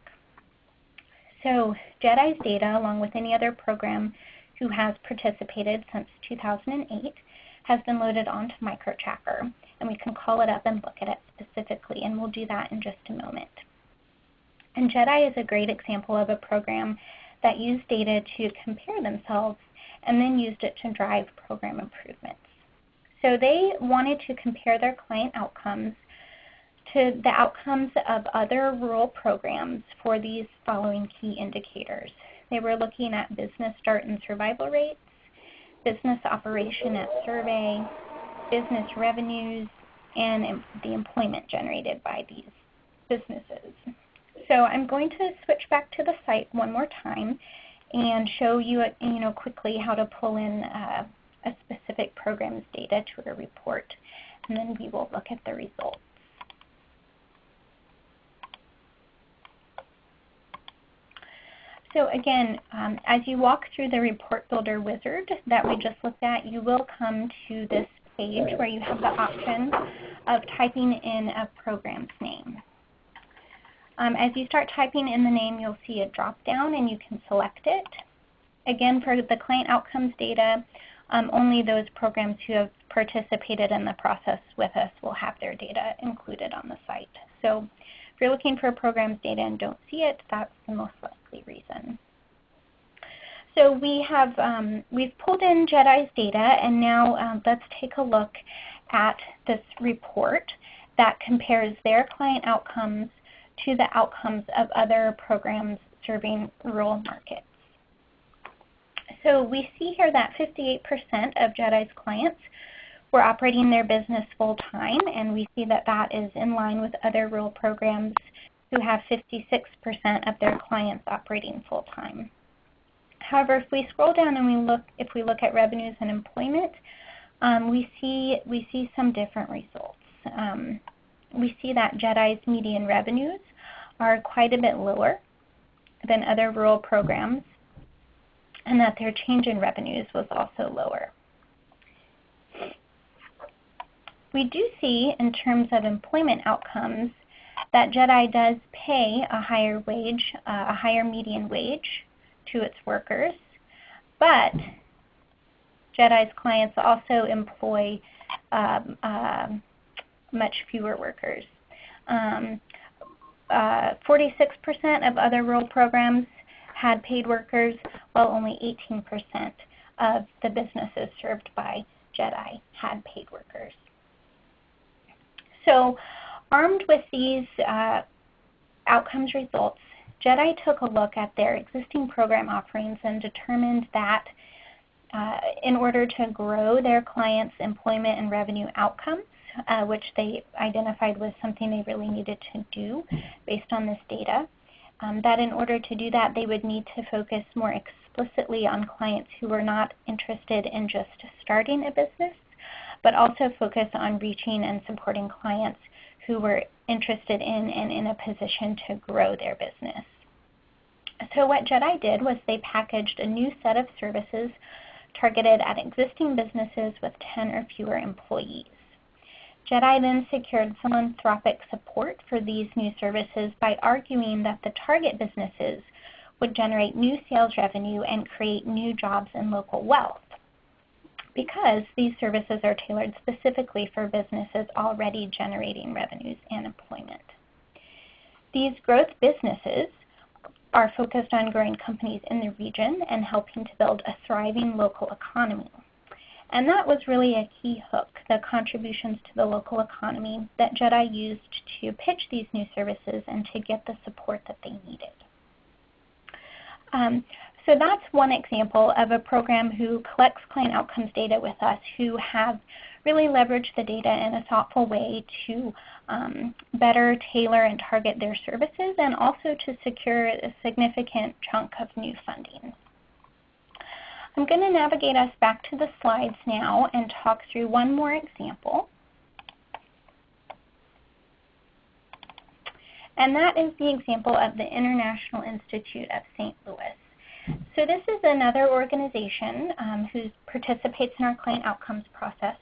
So JEDI's data, along with any other program, who has participated since 2008 has been loaded onto MicroTracker, and we can call it up and look at it specifically, and we'll do that in just a moment. And JEDI is a great example of a program that used data to compare themselves and then used it to drive program improvements. So they wanted to compare their client outcomes to the outcomes of other rural programs for these following key indicators. They were looking at business start and survival rates, business operation at survey, business revenues, and the employment generated by these businesses. So I'm going to switch back to the site one more time and show you, quickly how to pull in a specific program's data to a report, and then we will look at the results. So again, as you walk through the report builder wizard that we just looked at, you will come to this page where you have the option of typing in a program's name. As you start typing in the name, you'll see a drop-down and you can select it. Again, for the client outcomes data, only those programs who have participated in the process with us will have their data included on the site. So if you're looking for a program's data and don't see it, that's the most likely reason. So we've pulled in JEDI's data, and now let's take a look at this report that compares their client outcomes to the outcomes of other programs serving rural markets. So we see here that 58% of JEDI's clients were operating their business full-time, and we see that that is in line with other rural programs who have 56% of their clients operating full-time. However, if we scroll down and if we look at revenues and employment, we see some different results. We see that JEDI's median revenues are quite a bit lower than other rural programs, and that their change in revenues was also lower. We do see, in terms of employment outcomes, that JEDI does pay a higher wage, a higher median wage to its workers, but JEDI's clients also employ much fewer workers. 46% of other rural programs had paid workers, while only 18% of the businesses served by JEDI had paid workers. So armed with these outcomes results, JEDI took a look at their existing program offerings and determined that in order to grow their clients' employment and revenue outcomes, which they identified was something they really needed to do based on this data, that in order to do that, they would need to focus more explicitly on clients who were not interested in just starting a business, but also focus on reaching and supporting clients who were interested in and in a position to grow their business. So what JEDI did was they packaged a new set of services targeted at existing businesses with 10 or fewer employees. JEDI then secured philanthropic support for these new services by arguing that the target businesses would generate new sales revenue and create new jobs and local wealth, because these services are tailored specifically for businesses already generating revenues and employment. These growth businesses are focused on growing companies in the region and helping to build a thriving local economy. And that was really a key hook, the contributions to the local economy that JEDI used to pitch these new services and to get the support that they needed. So that's one example of a program who collects client outcomes data with us, who have really leveraged the data in a thoughtful way to better tailor and target their services, and also to secure a significant chunk of new funding. I'm going to navigate us back to the slides now and talk through one more example. And that is the example of the International Institute of St. Louis. So this is another organization who participates in our client outcomes process,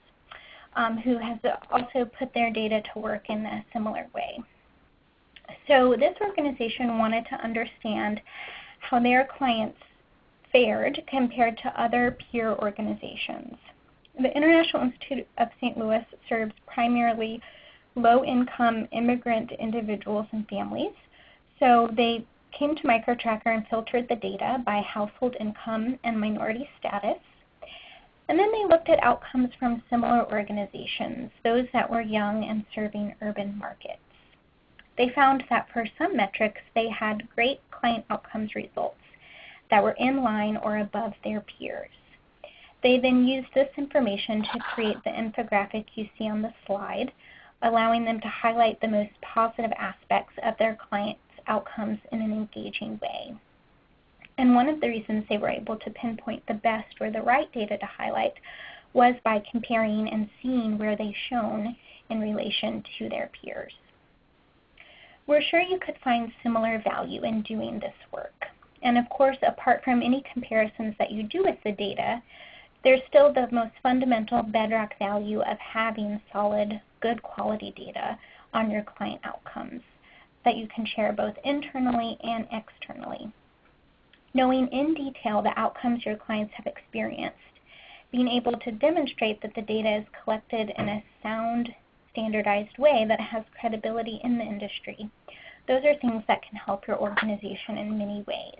who has also put their data to work in a similar way. So this organization wanted to understand how their clients fared compared to other peer organizations. The International Institute of St. Louis serves primarily low-income immigrant individuals and families, so they came to MicroTracker and filtered the data by household income and minority status. And then they looked at outcomes from similar organizations, those that were young and serving urban markets. They found that for some metrics, they had great client outcomes results that were in line or above their peers. They then used this information to create the infographic you see on the slide, allowing them to highlight the most positive aspects of their clients' outcomes in an engaging way. And one of the reasons they were able to pinpoint the best or the right data to highlight was by comparing and seeing where they shone in relation to their peers. We're sure you could find similar value in doing this work. And of course, apart from any comparisons that you do with the data, there's still the most fundamental bedrock value of having solid, good quality data on your client outcomes that you can share both internally and externally. Knowing in detail the outcomes your clients have experienced, being able to demonstrate that the data is collected in a sound, standardized way that has credibility in the industry. Those are things that can help your organization in many ways.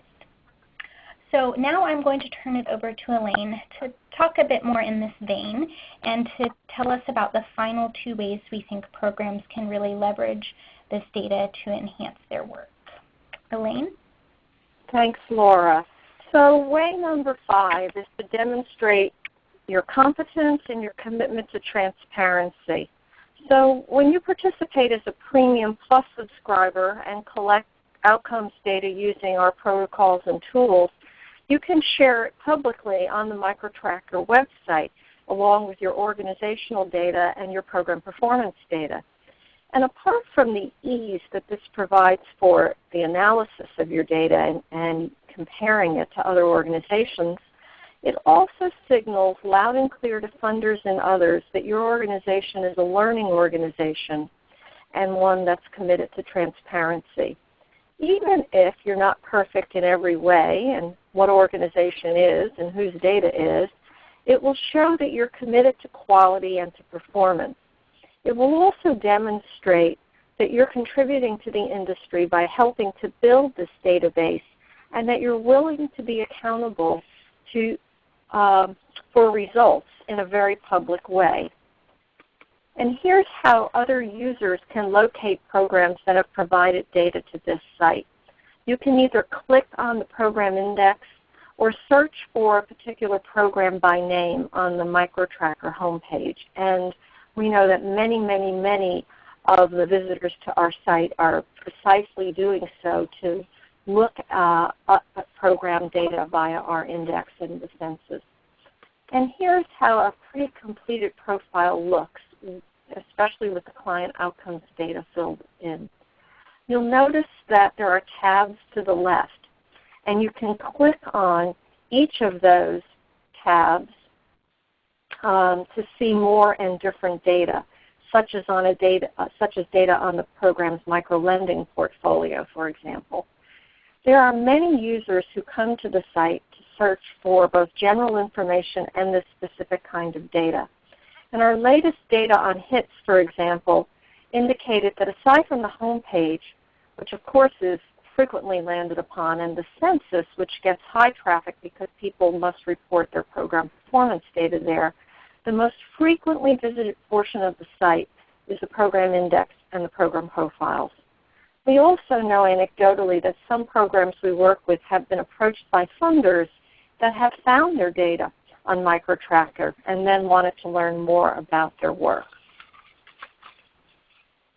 So now I'm going to turn it over to Elaine to talk a bit more in this vein and to tell us about the final 2 ways we think programs can really leverage this data to enhance their work. Elaine? Thanks, Laura. So way number 5 is to demonstrate your competence and your commitment to transparency. So when you participate as a Premium Plus subscriber and collect outcomes data using our protocols and tools, you can share it publicly on the MicroTracker website along with your organizational data and your program performance data. And apart from the ease that this provides for the analysis of your data and comparing it to other organizations, it also signals loud and clear to funders and others that your organization is a learning organization and one that's committed to transparency. Even if you're not perfect in every way and what organization is and whose data is, it will show that you're committed to quality and to performance. It will also demonstrate that you're contributing to the industry by helping to build this database and that you're willing to be accountable for results in a very public way. And here's how other users can locate programs that have provided data to this site. You can either click on the program index or search for a particular program by name on the MicroTracker homepage. And we know that many, many, many of the visitors to our site are precisely doing so to look at program data via our index and the census. And here's how a pre-completed profile looks, especially with the client outcomes data filled in. You'll notice that there are tabs to the left, and you can click on each of those tabs to see more and different data, such as data on the program's micro-lending portfolio, for example. There are many users who come to the site to search for both general information and this specific kind of data. And our latest data on hits, for example, indicated that aside from the home page, which of course is frequently landed upon, and the census, which gets high traffic because people must report their program performance data there, the most frequently visited portion of the site is the program index and the program profiles. We also know anecdotally that some programs we work with have been approached by funders that have found their data on MicroTracker and then wanted to learn more about their work.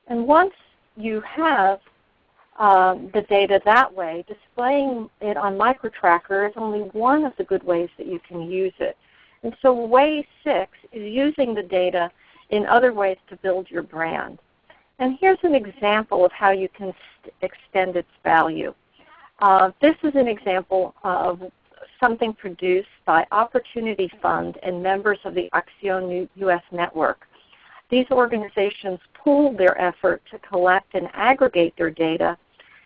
And once you have the data that way, displaying it on MicroTracker is only one of the good ways that you can use it. And so way 6 is using the data in other ways to build your brand. And here's an example of how you can extend its value. This is an example of something produced by Opportunity Fund and members of the Acción US network. These organizations pooled their effort to collect and aggregate their data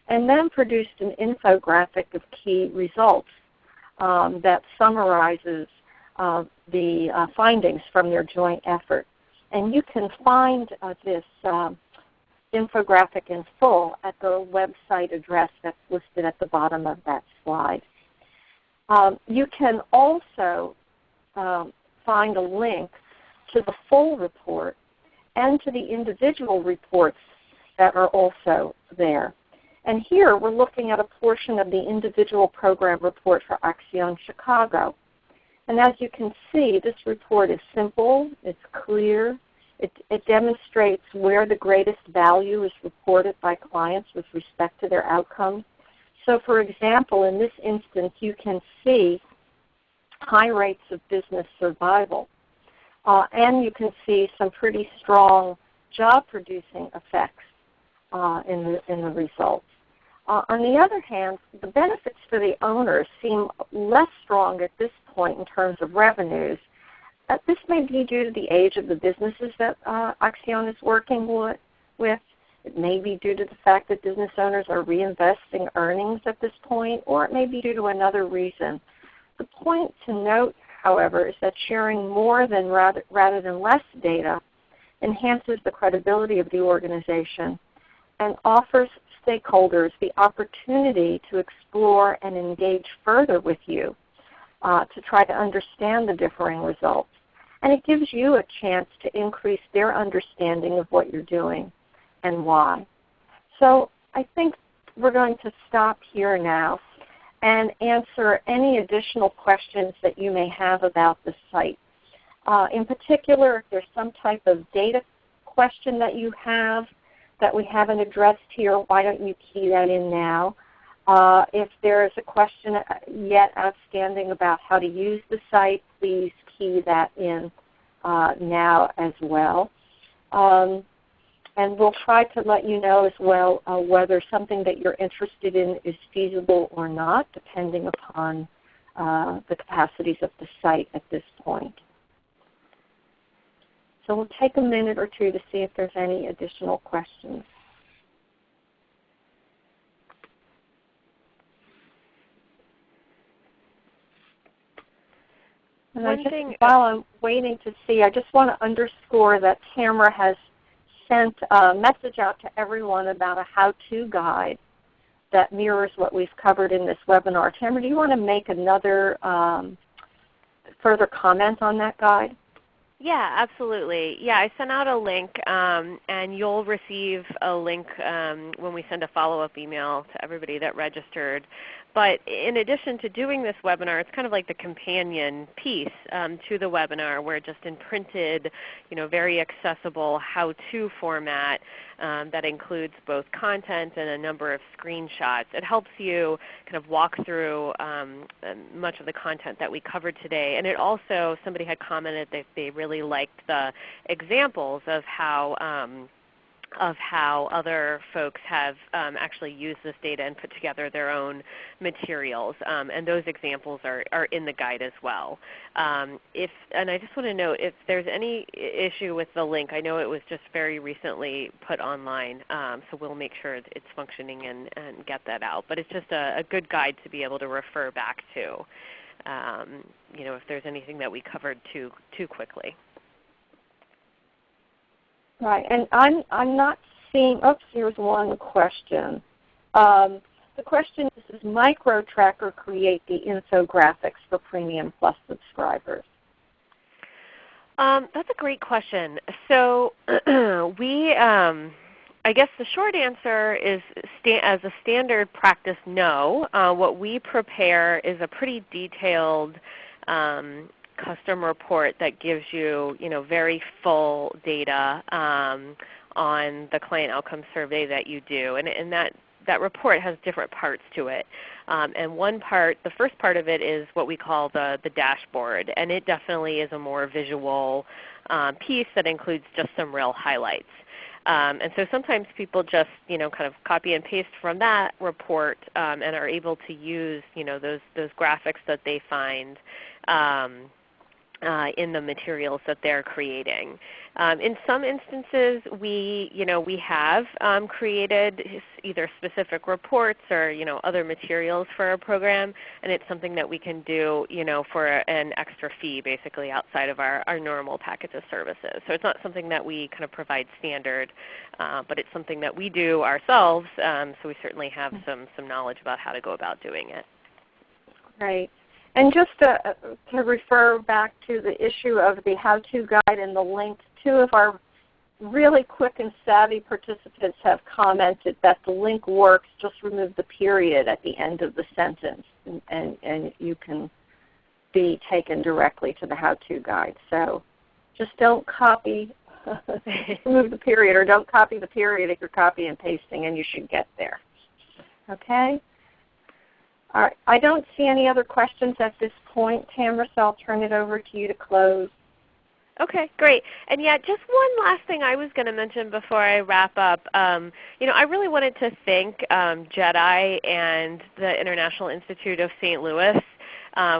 and then produced an infographic of key results. that summarizes the findings from their joint effort. And you can find this infographic in full at the website address that's listed at the bottom of that slide. You can also find a link to the full report and to the individual reports that are also there. And here we're looking at a portion of the individual program report for Acción Chicago. And as you can see, this report is simple, it's clear, it demonstrates where the greatest value is reported by clients with respect to their outcomes. So for example, in this instance, you can see high rates of business survival. And you can see some pretty strong job-producing effects in the results. On the other hand, the benefits for the owners seem less strong at this point in terms of revenues. This may be due to the age of the businesses that Acción is working with. It may be due to the fact that business owners are reinvesting earnings at this point, or it may be due to another reason. The point to note, however, is that sharing more than rather than less data enhances the credibility of the organization and offers stakeholders the opportunity to explore and engage further with you to try to understand the differing results. And it gives you a chance to increase their understanding of what you're doing and why. So I think we're going to stop here now and answer any additional questions that you may have about the site. In particular, if there's some type of data question that you have that we haven't addressed here, why don't you key that in now? If there is a question yet outstanding about how to use the site, please key that in now as well. And we'll try to let you know as well whether something that you're interested in is feasible or not, depending upon the capacities of the site at this point. So we'll take a minute or two to see if there's any additional questions. And while I'm waiting to see, I just want to underscore that Tamara has sent a message out to everyone about a how-to guide that mirrors what we've covered in this webinar. Tamara, do you want to make another further comment on that guide? Yeah, absolutely. Yeah, I sent out a link, and you'll receive a link when we send a follow-up email to everybody that registered. But in addition to doing this webinar, it's kind of like the companion piece to the webinar, where just in printed, very accessible how-to format that includes both content and a number of screenshots. It helps you kind of walk through much of the content that we covered today. And it also, somebody had commented that they really liked the examples of how other folks have actually used this data and put together their own materials. And those examples are in the guide as well. And I just want to note, if there's any issue with the link, I know it was just very recently put online, so we'll make sure it's functioning and get that out. But it's just a good guide to be able to refer back to, if there's anything that we covered too quickly. Right, and I'm not seeing, here's one question. The question is, does MicroTracker create the infographics for Premium Plus subscribers? That's a great question. So I guess the short answer is, as a standard practice, no. What we prepare is a pretty detailed custom report that gives you, very full data on the client outcome survey that you do, and that report has different parts to it. And one part, the first part of it, is what we call the dashboard, and it definitely is a more visual piece that includes just some real highlights. And so sometimes people just, kind of copy and paste from that report and are able to use, those graphics that they find in the materials that they're creating. In some instances, we have created either specific reports or other materials for our program, and it's something that we can do for an extra fee, basically outside of our normal package of services. So it's not something that we kind of provide standard, but it's something that we do ourselves. So we certainly have some knowledge about how to go about doing it. Great. And just to refer back to the issue of the how-to guide and the link, 2 of our really quick and savvy participants have commented that the link works. Just remove the period at the end of the sentence, and you can be taken directly to the how-to guide. So just don't copy, remove the period, or don't copy the period if you're copy and pasting, and you should get there. Okay? All right. I don't see any other questions at this point, Tamara, so I'll turn it over to you to close. Okay, great. And yeah, just one last thing I was going to mention before I wrap up. I really wanted to thank JEDI and the International Institute of St. Louis,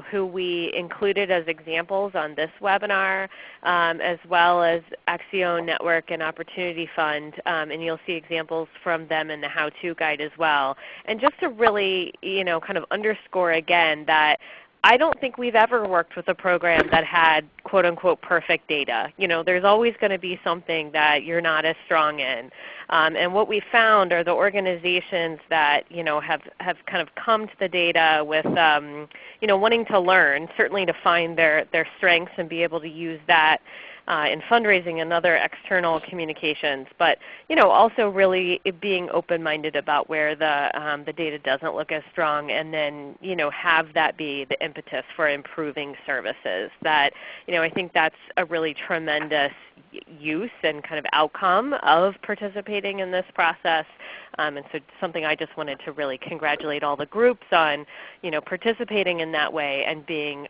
who we included as examples on this webinar, as well as Axion Network and Opportunity Fund, and you'll see examples from them in the how-to guide as well. And just to really kind of underscore again that I don't think we've ever worked with a program that had quote-unquote perfect data. There's always going to be something that you're not as strong in. And what we found are the organizations that have kind of come to the data with wanting to learn, certainly to find their strengths and be able to use that in fundraising and other external communications, but also really being open-minded about where the data doesn't look as strong, and then have that be the impetus for improving services. That I think that's a really tremendous use and kind of outcome of participating in this process. And so something I just wanted to really congratulate all the groups on participating in that way and being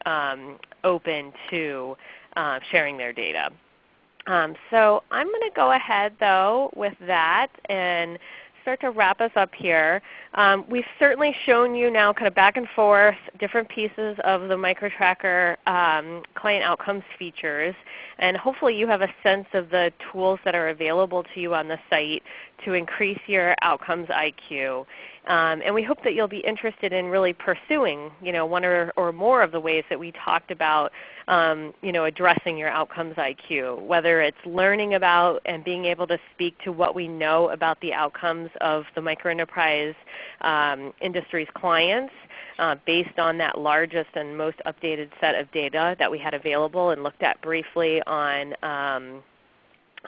open to sharing their data. So I'm going to go ahead though with that and start to wrap us up here. We've certainly shown you now kind of back and forth different pieces of the MicroTracker client outcomes features, and hopefully you have a sense of the tools that are available to you on the site to increase your outcomes IQ. And we hope that you'll be interested in really pursuing one or more of the ways that we talked about addressing your outcomes IQ, whether it's learning about and being able to speak to what we know about the outcomes of the microenterprise industry's clients based on that largest and most updated set of data that we had available and looked at briefly on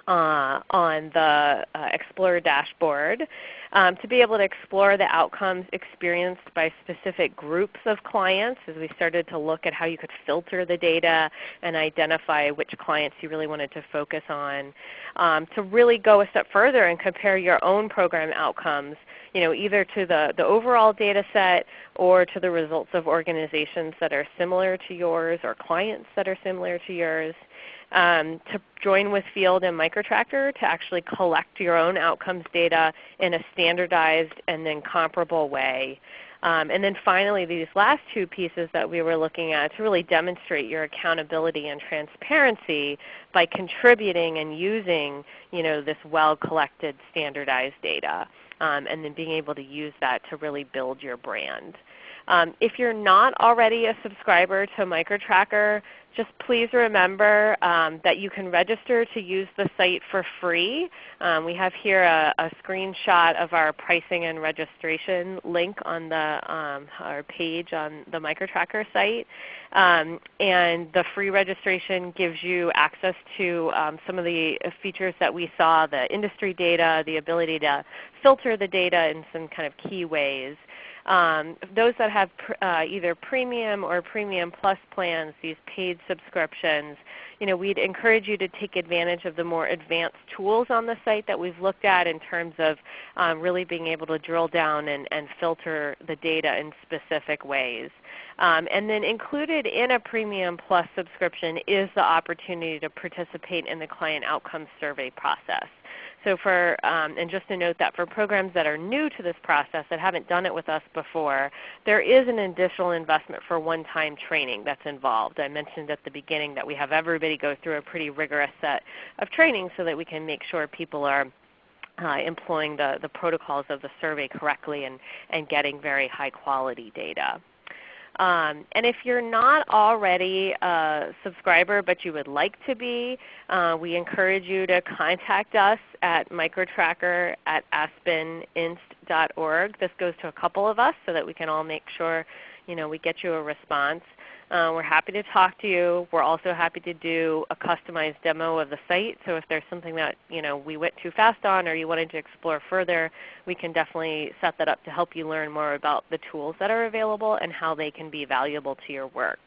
the Explorer dashboard, to be able to explore the outcomes experienced by specific groups of clients as we started to look at how you could filter the data and identify which clients you really wanted to focus on, to really go a step further and compare your own program outcomes either to the overall data set or to the results of organizations that are similar to yours or clients that are similar to yours. To join with Field and MicroTracker to actually collect your own outcomes data in a standardized and then comparable way. And then finally, these last 2 pieces that we were looking at to really demonstrate your accountability and transparency by contributing and using this well-collected standardized data, and then being able to use that to really build your brand. If you're not already a subscriber to MicroTracker, just please remember that you can register to use the site for free. We have here a screenshot of our pricing and registration link on our page on the MicroTracker site. And the free registration gives you access to some of the features that we saw, the industry data, the ability to filter the data in some kind of key ways. Those that have either premium or premium plus plans, these paid subscriptions, we'd encourage you to take advantage of the more advanced tools on the site that we've looked at in terms of really being able to drill down and filter the data in specific ways. And then included in a Premium Plus subscription is the opportunity to participate in the client outcomes survey process. So and just to note that for programs that are new to this process, that haven't done it with us before, there is an additional investment for one-time training that's involved. I mentioned at the beginning that we have everybody go through a pretty rigorous set of training so that we can make sure people are employing the protocols of the survey correctly and getting very high quality data. And if you're not already a subscriber but you would like to be, we encourage you to contact us at microtracker@aspeninst.org. This goes to a couple of us so that we can all make sure we get you a response. We're happy to talk to you. We're also happy to do a customized demo of the site. So if there's something that we went too fast on or you wanted to explore further, we can definitely set that up to help you learn more about the tools that are available and how they can be valuable to your work.